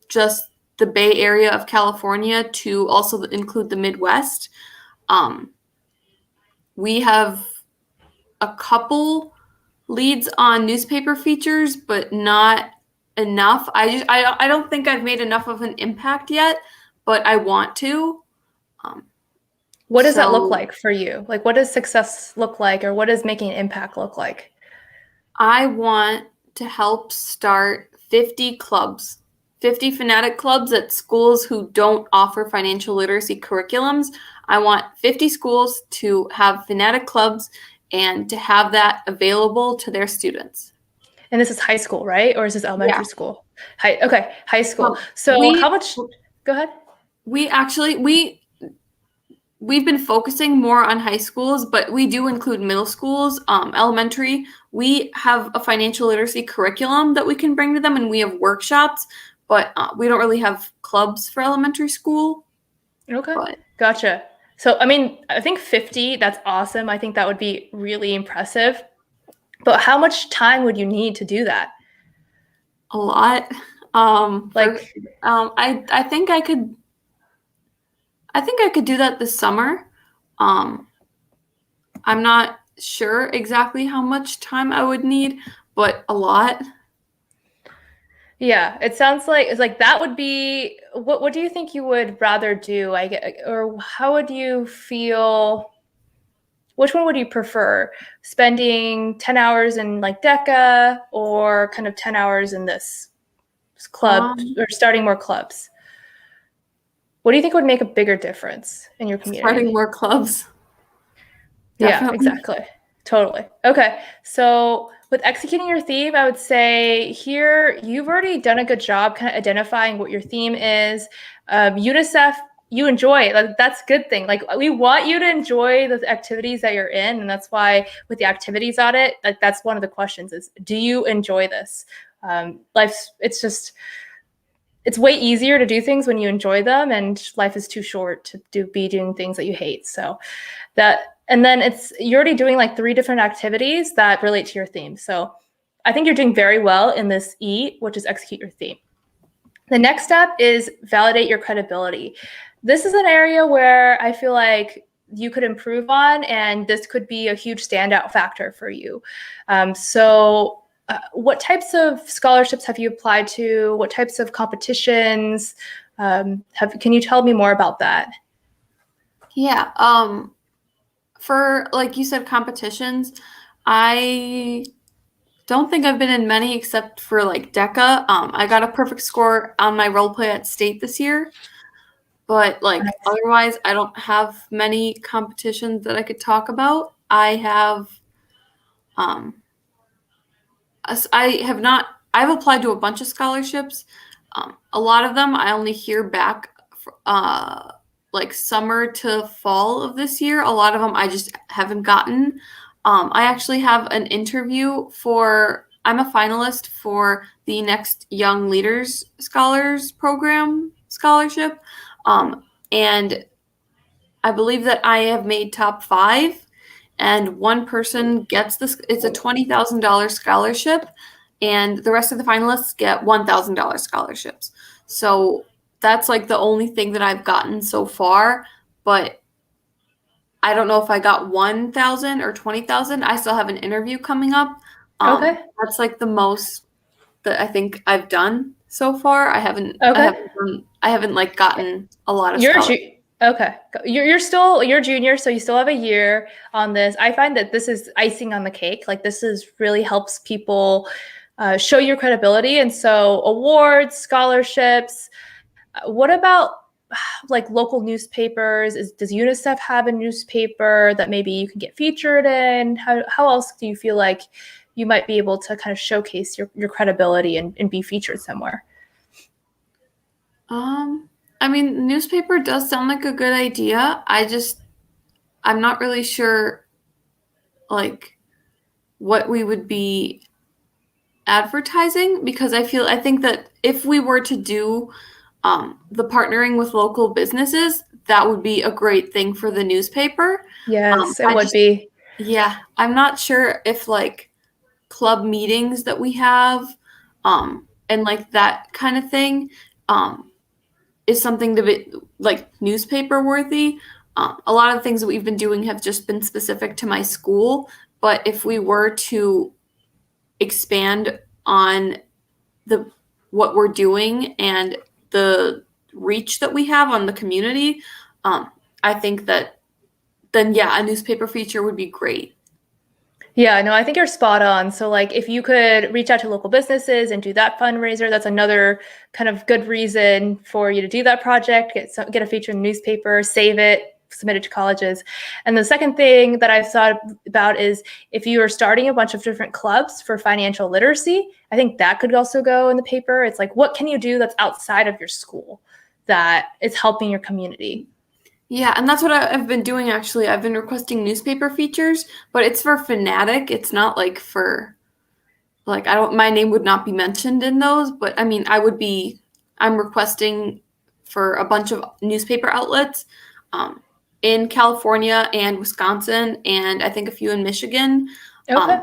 just the Bay Area of California to also include the Midwest. We have a couple leads on newspaper features, but not enough. I don't think I've made enough of an impact yet, but I want to. What does that look like for you? Like, what does success look like, or what does making an impact look like? I want to help start 50 clubs, 50 Fanatic clubs at schools who don't offer financial literacy curriculums. I want 50 schools to have Fanatic clubs and to have that available to their students. And this is high school, right? Or is this elementary school? High school. So how much? Go ahead. We've been focusing more on high schools, but we do include middle schools, elementary. We have a financial literacy curriculum that we can bring to them, and we have workshops, but we don't really have clubs for elementary school. Okay, gotcha. So, I mean, I think 50, that's awesome. I think that would be really impressive. But how much time would you need to do that? A lot. I think I could do that this summer. I'm not sure exactly how much time I would need, but a lot. Yeah, it sounds like it's like that would be what do you think you would rather do? Or how would you feel? Which one would you prefer? Spending 10 hours in like DECA or kind of 10 hours in this club or starting more clubs? What do you think would make a bigger difference in your community? Starting more clubs. Definitely. Yeah, exactly. Totally. Okay. So with executing your theme, I would say here you've already done a good job kind of identifying what your theme is. UNICEF, you enjoy it. Like, that's a good thing. Like, we want you to enjoy the activities that you're in. And that's why with the activities audit, like, that's one of the questions is, do you enjoy this? It's way easier to do things when you enjoy them, and life is too short to be doing things that you hate. So and then you're already doing like 3 different activities that relate to your theme. So I think you're doing very well in this E, which is execute your theme. The next step is validate your credibility. This is an area where I feel like you could improve on, and this could be a huge standout factor for you. What types of scholarships have you applied to? What types of competitions? Can you tell me more about that? Yeah. For, like you said, competitions, I don't think I've been in many except for like DECA. I got a perfect score on my role play at state this year, but like otherwise, I don't have many competitions that I could talk about. I've applied to a bunch of scholarships. A lot of them I only hear back like summer to fall of this year. A lot of them I just haven't gotten. I actually have an interview I'm a finalist for the Next Young Leaders Scholars Program scholarship. And I believe that I have made top 5, and one person gets this. It's a $20,000 scholarship, and the rest of the finalists get $1,000 scholarships. So that's like the only thing that I've gotten so far, but I don't know if I got 1,000 or 20,000. I still have an interview coming up. Okay. That's like the most that I think I've done so far. I haven't like gotten a lot of Okay. You're junior, so you still have a year on this. I find that this is icing on the cake. Like, this really helps people show your credibility. And so awards, scholarships. What about like local newspapers? Does UNICEF have a newspaper that maybe you can get featured in? How else do you feel like you might be able to kind of showcase your credibility and be featured somewhere? I mean, newspaper does sound like a good idea. I'm not really sure like what we would be advertising, because I think that if we were to do the partnering with local businesses, that would be a great thing for the newspaper. Yes, it would be. Yeah, I'm not sure if like club meetings that we have and like that kind of thing is something to be like newspaper worthy. A lot of the things that we've been doing have just been specific to my school, but if we were to expand on what we're doing and the reach that we have on the community, I think that then, yeah, a newspaper feature would be great. Yeah, no, I think you're spot on. So like, if you could reach out to local businesses and do that fundraiser, that's another kind of good reason for you to do that project, get a feature in the newspaper, save it, submitted to colleges. And the second thing that I've thought about is if you are starting a bunch of different clubs for financial literacy, I think that could also go in the paper. It's like, what can you do that's outside of your school that is helping your community? Yeah, and that's what I've been doing actually. I've been requesting newspaper features, but it's for Fanatic. It's not like for like I don't my name would not be mentioned in those, but I mean, I'm requesting for a bunch of newspaper outlets in California and Wisconsin and I think a few in Michigan. Okay.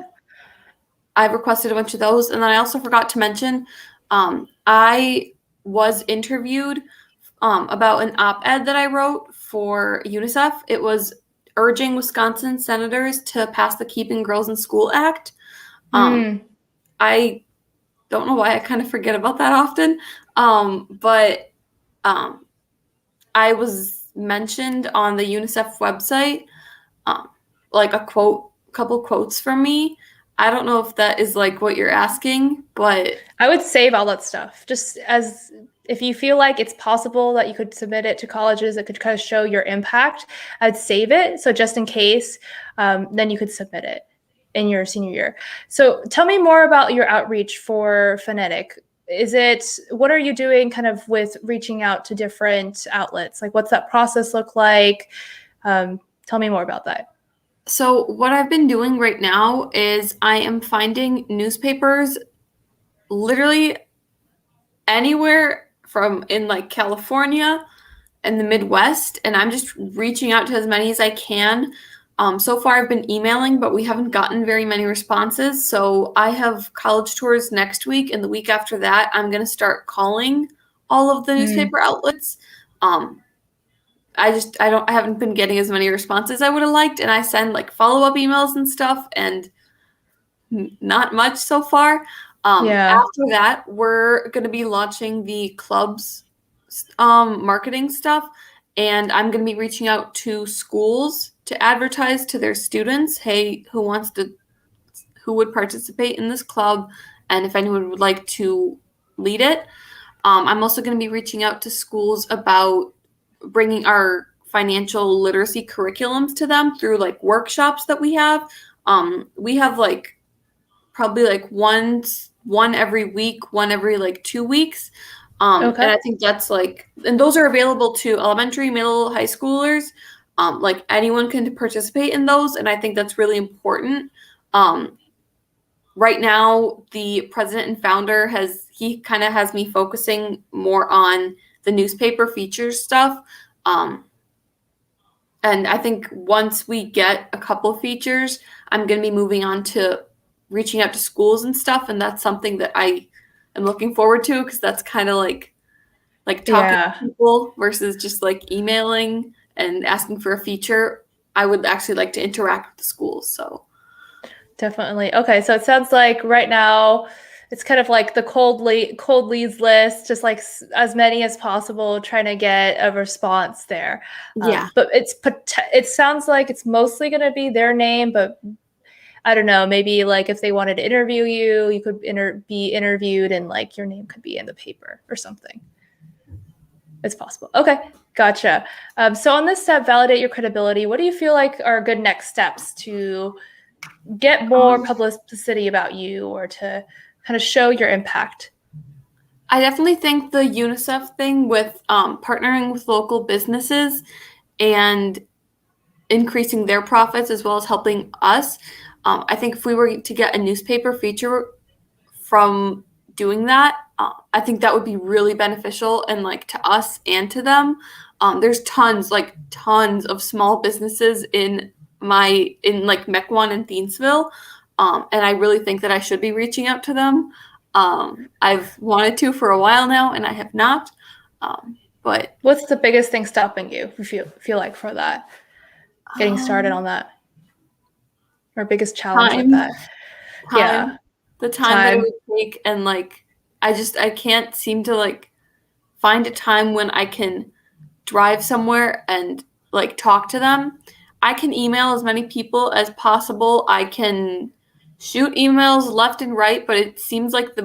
I've requested a bunch of those, and then I also forgot to mention I was interviewed about an op-ed that I wrote for UNICEF. It was urging Wisconsin senators to pass the Keeping Girls in School Act. I don't know why I kind of forget about that often, but I was mentioned on the UNICEF website, like couple quotes from me. I don't know if that is like what you're asking, but I would save all that stuff just as if you feel like it's possible that you could submit it to colleges that could kind of show your impact, I'd save it. So just in case, then you could submit it in your senior year. So tell me more about your outreach for Phonetic. What are you doing kind of with reaching out to different outlets? Like what's that process look like? Tell me more about that. So what I've been doing right now is I am finding newspapers literally anywhere from in like California and the Midwest, and I'm just reaching out to as many as I can. So far, I've been emailing, but we haven't gotten very many responses. So I have college tours next week, and the week after that, I'm going to start calling all of the newspaper outlets. I haven't been getting as many responses as I would have liked, and I send like follow-up emails and stuff, and not much so far. After that, we're going to be launching the club's marketing stuff, and I'm going to be reaching out to schools to advertise to their students, hey, who would participate in this club, and if anyone would like to lead it. I'm also going to be reaching out to schools about bringing our financial literacy curriculums to them through like workshops that we have. We have like probably like one every week, one every like 2 weeks. And I think that's like, and those are available to elementary, middle, high schoolers. Like anyone can participate in those. And I think that's really important. Right now, the president and founder he kind of has me focusing more on the newspaper features stuff. And I think once we get a couple features, I'm going to be moving on to reaching out to schools and stuff. And that's something that I am looking forward to because that's kind of like talking to people versus just like emailing and asking for a feature. I would actually like to interact with the schools. So definitely. Okay. So it sounds like right now it's kind of like the cold leads list, just like as many as possible, trying to get a response there. Yeah. But it sounds like it's mostly going to be their name, but I don't know, maybe like if they wanted to interview you, you could be interviewed and like your name could be in the paper or something. It's possible. Okay, gotcha. So on this step, validate your credibility. What do you feel like are good next steps to get more publicity about you or to kind of show your impact? I definitely think the UNICEF thing with partnering with local businesses and increasing their profits as well as helping us. I think if we were to get a newspaper feature from doing that, I think that would be really beneficial and like to us and to them. There's tons of small businesses in like Mequon and Thiensville. And I really think that I should be reaching out to them. I've wanted to for a while now and I have not. But what's the biggest thing stopping you, if you feel like, for that? Getting started on that? Or biggest challenge with that? Yeah. The time that it would take, and like I can't seem to like find a time when I can drive somewhere and like talk to them. I can email as many people as possible. I can shoot emails left and right, but it seems like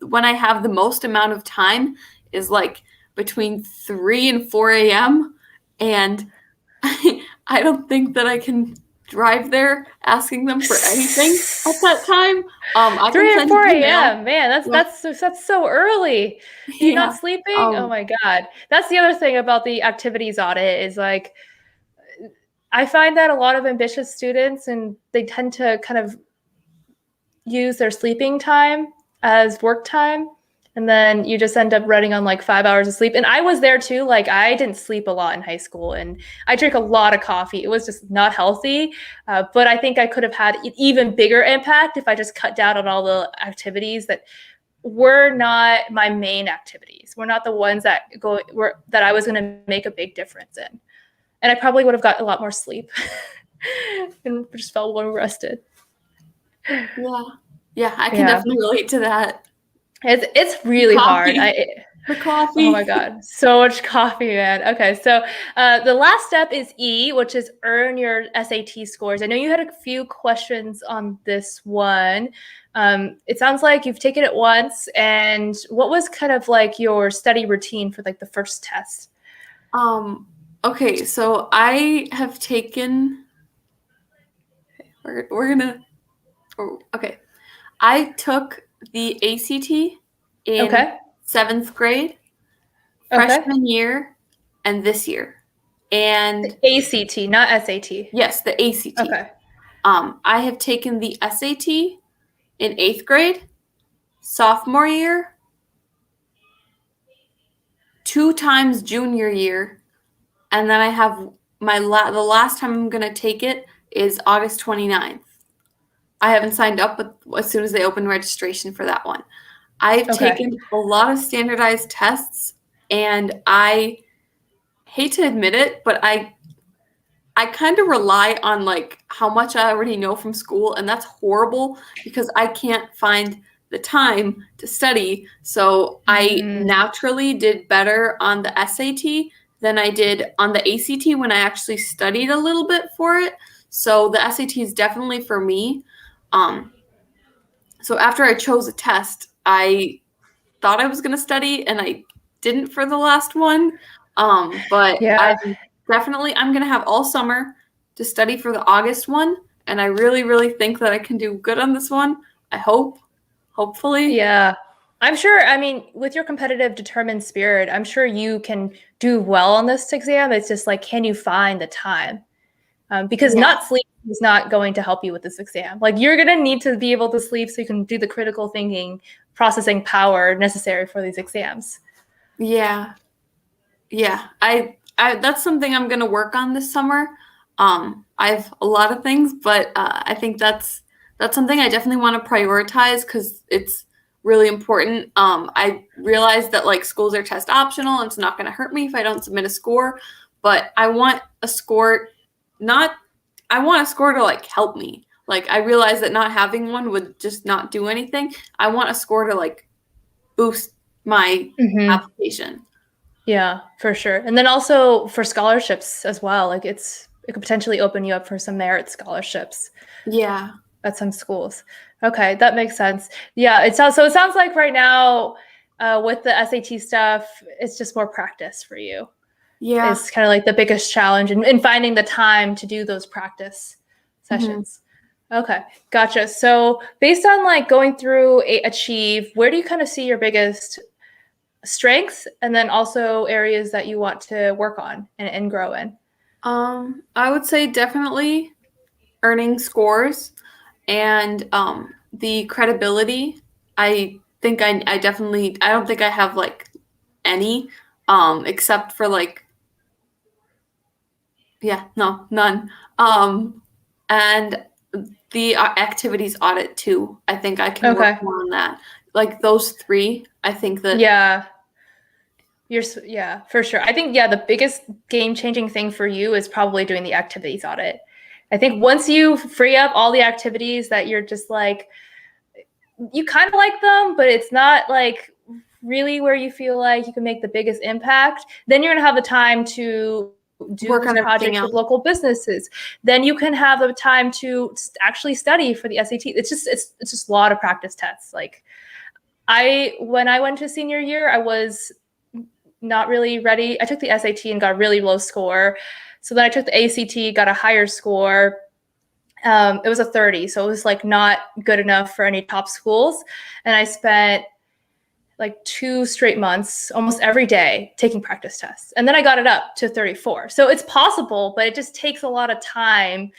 when I have the most amount of time is like between 3 and 4 a.m. and I don't think that I can drive there asking them for anything at that time. I can 3 and send an 4 email. a.m. Man, Yeah. that's so early. Are you not Yeah. sleeping? Oh Um, my God. That's the other thing about the activities audit is like I find that a lot of ambitious students and they tend to kind of use their sleeping time as work time. And then you just end up running on like 5 hours of sleep. And I was there too. Like I didn't sleep a lot in high school and I drink a lot of coffee. It was just not healthy. But I think I could have had an even bigger impact if I just cut down on all the activities that were not my main activities. Were not the ones that that I was going to make a big difference in. And I probably would have got a lot more sleep and just felt more rested. yeah. Yeah, I can Yeah. definitely relate to that. It's really hard. Coffee. The Oh my coffee. God, so much coffee, man. Okay, so the last step is E, which is earn your SAT scores. I know you had a few questions on this one. It sounds like you've taken it once. And what was kind of like your study routine for like the first test? Okay, so I have taken we're gonna okay. I took the ACT in Okay. 7th grade, Okay. freshman year, and this year. And ACT, not SAT. yes, the ACT. Okay. I have taken the SAT in 8th grade, sophomore year, 2 times junior year, and then I have the last time I'm gonna take it is August 29th. I haven't signed up, but as soon as they open registration for that one. I've Okay. taken a lot of standardized tests, and I hate to admit it, but I kind of rely on like how much I already know from school, and that's horrible because I can't find the time to study. So I Mm, naturally did better on the SAT than I did on the ACT when I actually studied a little bit for it. So the SAT is definitely for me. Um, so after I chose a test, I thought I was going to study and I didn't for the last one. But yeah. I'm going to have all summer to study for the August one. And I really, really think that I can do good on this one. I hope, hopefully. Yeah. I'm sure, I mean, with your competitive, determined spirit, I'm sure you can do well on this exam. It's just like, can you find the time? Because Yeah. not sleep is not going to help you with this exam. Like, you're going to need to be able to sleep so you can do the critical thinking, processing power necessary for these exams. Yeah. Yeah. That's something I'm going to work on this summer. I have a lot of things, but I think that's something I definitely want to prioritize because it's really important. I realize that like schools are test optional and it's not going to hurt me if I don't submit a score, but I want a score not I want a score to like help me. Like I realize that not having one would just not do anything. I want a score to like boost my Mm-hmm. application. Yeah, for sure. And then also for scholarships as well. Like, it could potentially open you up for some merit scholarships Yeah. at some schools. Okay, that makes sense. Yeah, it sounds like right now with the SAT stuff, it's just more practice for you. Yeah. Is kind of like the biggest challenge in finding the time to do those practice Mhm. sessions. Okay, gotcha. So based on like going through Achieve, where do you kind of see your biggest strengths and then also areas that you want to work on and grow in? I would say definitely earning scores and the credibility. I think I definitely I don't think I have like any except for like yeah, no, none. And the activities audit too. I think I can work Okay. more on that. Like those three, I think that Yeah. Yeah, for sure. I think, yeah, the biggest game changing thing for you is probably doing the activities audit. I think once you free up all the activities that you're just like, you kind of like them, but it's not like really where you feel like you can make the biggest impact, then you're going to have the time to do work these on everything projects with else. local businesses. Then you can have the time to actually study for the SAT. It's just a lot of practice tests. Like, when I went to senior year, I was not really ready. I took the SAT and got a really low score. So then I took the ACT, got a higher score. It was a 30, so it was like not good enough for any top schools. And I spent like 2 straight months, almost every day, taking practice tests. And then I got it up to 34. So it's possible, but it just takes a lot of time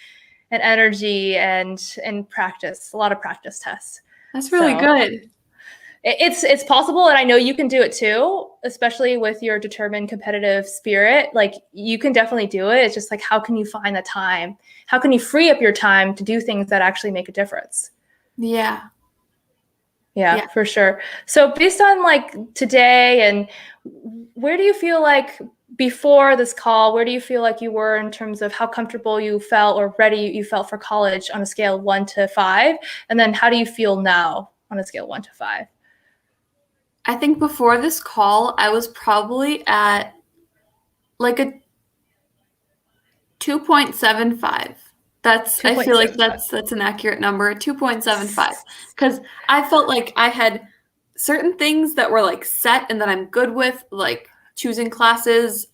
and energy and practice, a lot of practice tests. That's really good. It's possible, and I know you can do it too, especially with your determined competitive spirit. Like, you can definitely do it. It's just like, how can you find the time? How can you free up your time to do things that actually make a difference? Yeah. Yeah, for sure. So based on like today, and where do you feel like before this call, where do you feel like you were in terms of how comfortable you felt or ready you felt for college on a scale of 1 to 5? And then how do you feel now on a scale of 1 to 5? I think before this call, I was probably at like a 2.75. I feel like that's an accurate number, 2.75. Because I felt like I had certain things that were like set and that I'm good with, like choosing classes,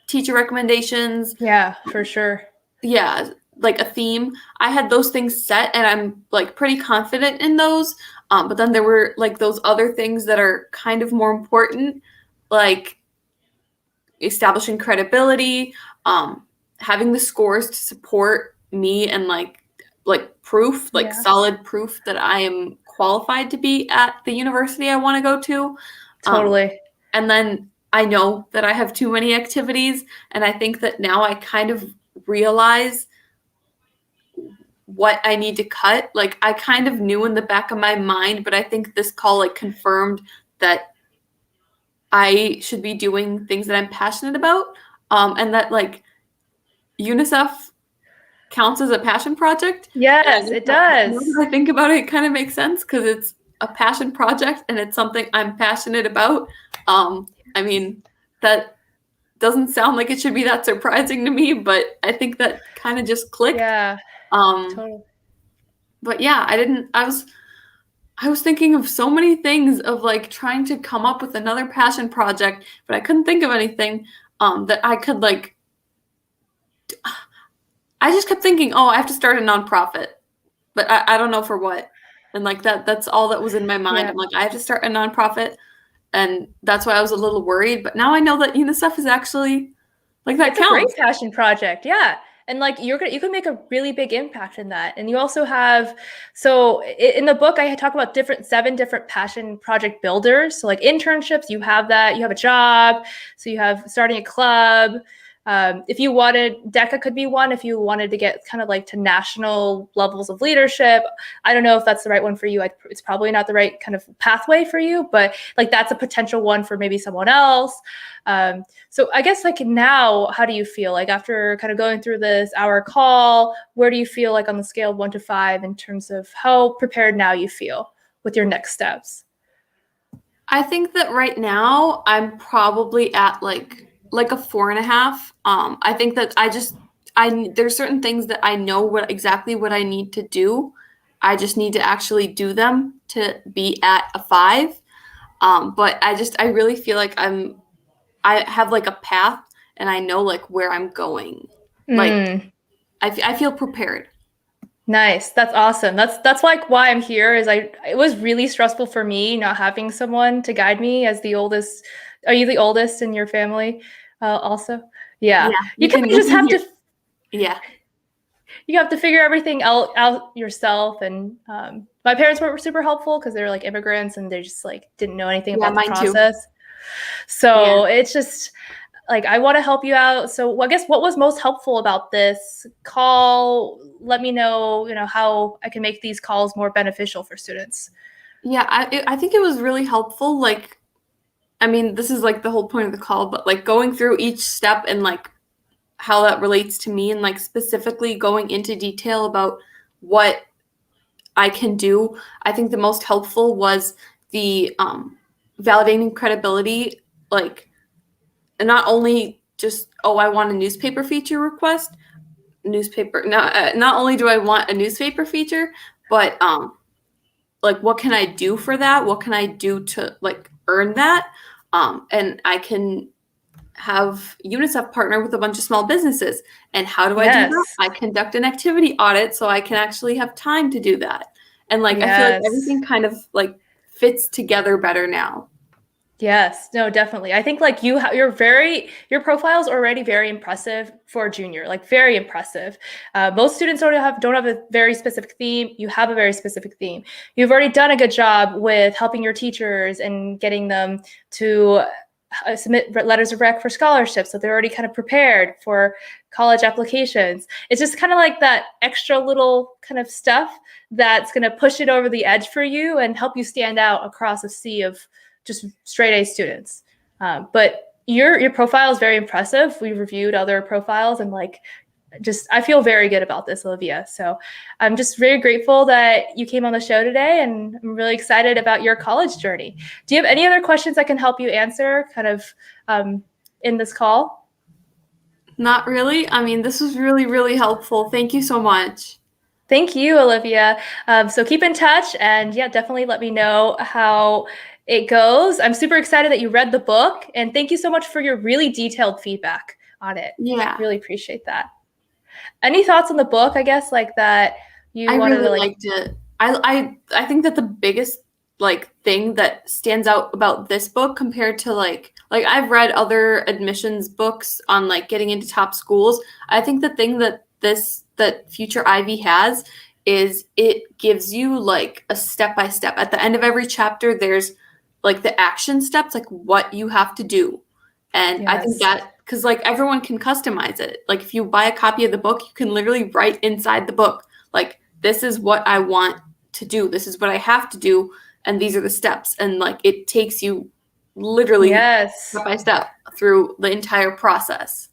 teacher recommendations. Yeah, for sure. Yeah, like a theme. I had those things set and I'm like pretty confident in those. But then there were like those other things that are kind of more important, like establishing credibility, having the scores to support me, and like proof, like solid proof that I am qualified to be at the university I want to go to. Totally. And then I know that I have too many activities, and I think that now I kind of realize what I need to cut. Like, I kind of knew in the back of my mind, but I think this call like confirmed that I should be doing things that I'm passionate about, and that like UNICEF counts as a passion project. Yes, it does. Now that I think about it, it kind of makes sense because it's a passion project and it's something I'm passionate about. I mean, that doesn't sound like it should be that surprising to me, but I think that kind of just clicked. Yeah. Totally. But yeah, I was thinking of so many things of like trying to come up with another passion project, but I couldn't think of anything that I could like. I just kept thinking, oh, I have to start a nonprofit, but I don't know for what. And like that's all that was in my mind. I'm like, I have to start a nonprofit, and that's why I was a little worried. But now I know that UNICEF is actually like that. It's a great passion project, yeah. And like you can make a really big impact in that. And you also have, so in the book I talk about 7 different passion project builders. So like internships, you have that. You have a job, so you have starting a club. If you wanted, DECA could be one if you wanted to get kind of like to national levels of leadership. I don't know if that's the right one for you. It's probably not the right kind of pathway for you, but like that's a potential one for maybe someone else. So I guess like now, how do you feel like after kind of going through this hour call? Where do you feel like on the scale of 1 to 5 in terms of how prepared now you feel with your next steps? I think that right now I'm probably at like a 4.5. I think that there's certain things that I know exactly what I need to do. I just need to actually do them to be at a 5. But I really feel like I have like a path and I know like where I'm going. Like I feel prepared. Nice. That's awesome. That's like why I'm here is it was really stressful for me not having someone to guide me as the oldest. Are you the oldest in your family also? Yeah. You can just have to. Yeah. You have to figure everything out yourself. And my parents weren't super helpful because they were like immigrants and they just like didn't know anything about the process. Too. So it's just like, I want to help you out. So I guess what was most helpful about this call? Let me know, how I can make these calls more beneficial for students. Yeah, I think it was really helpful. Like, I mean, this is like the whole point of the call, but like going through each step and like how that relates to me and like specifically going into detail about what I can do. I think the most helpful was the validating credibility, like not only just, oh, I want a newspaper feature request, not only do I want a newspaper feature, but like what can I do for that? What can I do to like earn that? And I can have UNICEF partner with a bunch of small businesses. And how do I do Yes. that? I conduct an activity audit so I can actually have time to do that. And like I feel like Yes. everything kind of like fits together better now. Yes, no, definitely. I think like your profile is already very impressive for a junior, like very impressive. Most students don't have a very specific theme. You have a very specific theme. You've already done a good job with helping your teachers and getting them to submit letters of rec for scholarships, so they're already kind of prepared for college applications. It's just kind of like that extra little kind of stuff that's going to push it over the edge for you and help you stand out across a sea of just straight A students. But your profile is very impressive. We reviewed other profiles and like just I feel very good about this, Olivia. So I'm just very grateful that you came on the show today, and I'm really excited about your college journey. Do you have any other questions I can help you answer kind of in this call? Not really. I mean, this was really, really helpful. Thank you so much. Thank you, Olivia. So keep in touch, and yeah, definitely let me know how it goes. I'm super excited that you read the book, and thank you so much for your really detailed feedback on it. Yeah. Really appreciate that. Any thoughts on the book, I guess, like that you I wanted really to like liked it. I think that the biggest like thing that stands out about this book compared to like I've read other admissions books on like getting into top schools. I think the thing that Future Ivy has is it gives you like a step by step. At the end of every chapter there's like the action steps, like what you have to do. And I think Yes. that because like everyone can customize it. Like if you buy a copy of the book, you can literally write inside the book, like, this is what I want to do. This is what I have to do. And these are the steps. And like it takes you literally Yes. step by step through the entire process.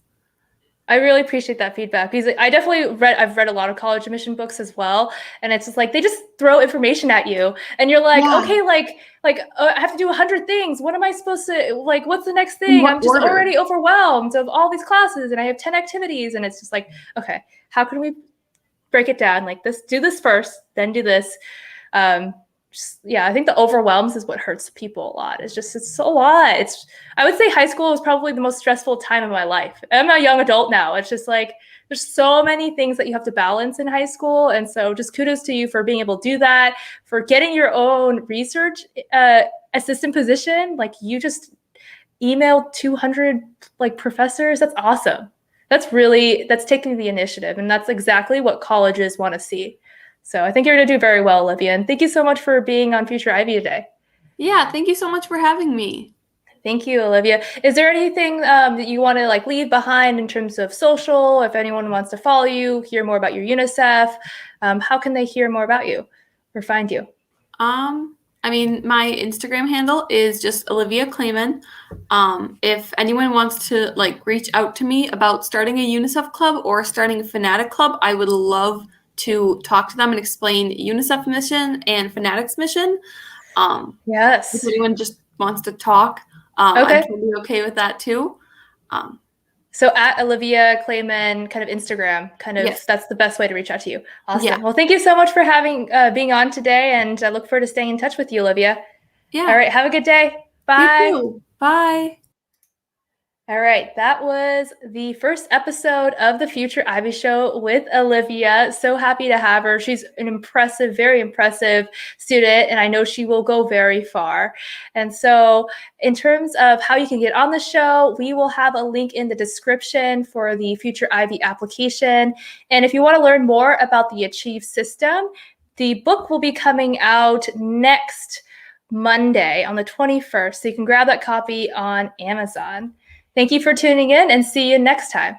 I really appreciate that feedback because I've read a lot of college admission books as well. And it's just like, they just throw information at you and you're like, Yeah. okay, I have to do 100 things. What am I supposed to, like, what's the next In thing? what I'm just order? already overwhelmed of all these classes and I have 10 activities. And it's just like, okay, how can we break it down? Like this, do this first, then do this. Yeah, I think the overwhelms is what hurts people a lot. It's a lot. I would say high school was probably the most stressful time of my life. I'm a young adult now. It's just like there's so many things that you have to balance in high school, and so just kudos to you for being able to do that, for getting your own research assistant position. Like you just emailed 200 like professors. That's awesome. That's taking the initiative, and that's exactly what colleges want to see. So I think you're going to do very well, Olivia. And thank you so much for being on Future Ivy today. Yeah, thank you so much for having me. Thank you, Olivia. Is there anything that you want to like leave behind in terms of social? If anyone wants to follow you, hear more about your UNICEF, how can they hear more about you or find you? I mean, my Instagram handle is just Olivia Clayman. If anyone wants to like reach out to me about starting a UNICEF club or starting a Fanatic club, I would love to talk to them and explain UNICEF mission and Fanatic's mission. Yes. If anyone just wants to talk, Okay. I'm totally okay with that too. So at Olivia Clayman, kind of Instagram, kind of Yes. That's the best way to reach out to you. Awesome. Yeah. Well, thank you so much for being on today, and I look forward to staying in touch with you, Olivia. Yeah. All right. Have a good day. Bye. You too. Bye. All right, that was the first episode of the Future Ivy Show with Olivia. So happy to have her. She's an impressive, very impressive student, and I know she will go very far. And so, in terms of how you can get on the show, we will have a link in the description for the Future Ivy application. And if you want to learn more about the Achieve system, the book will be coming out next Monday on the 21st. So you can grab that copy on Amazon. Thank you for tuning in and see you next time.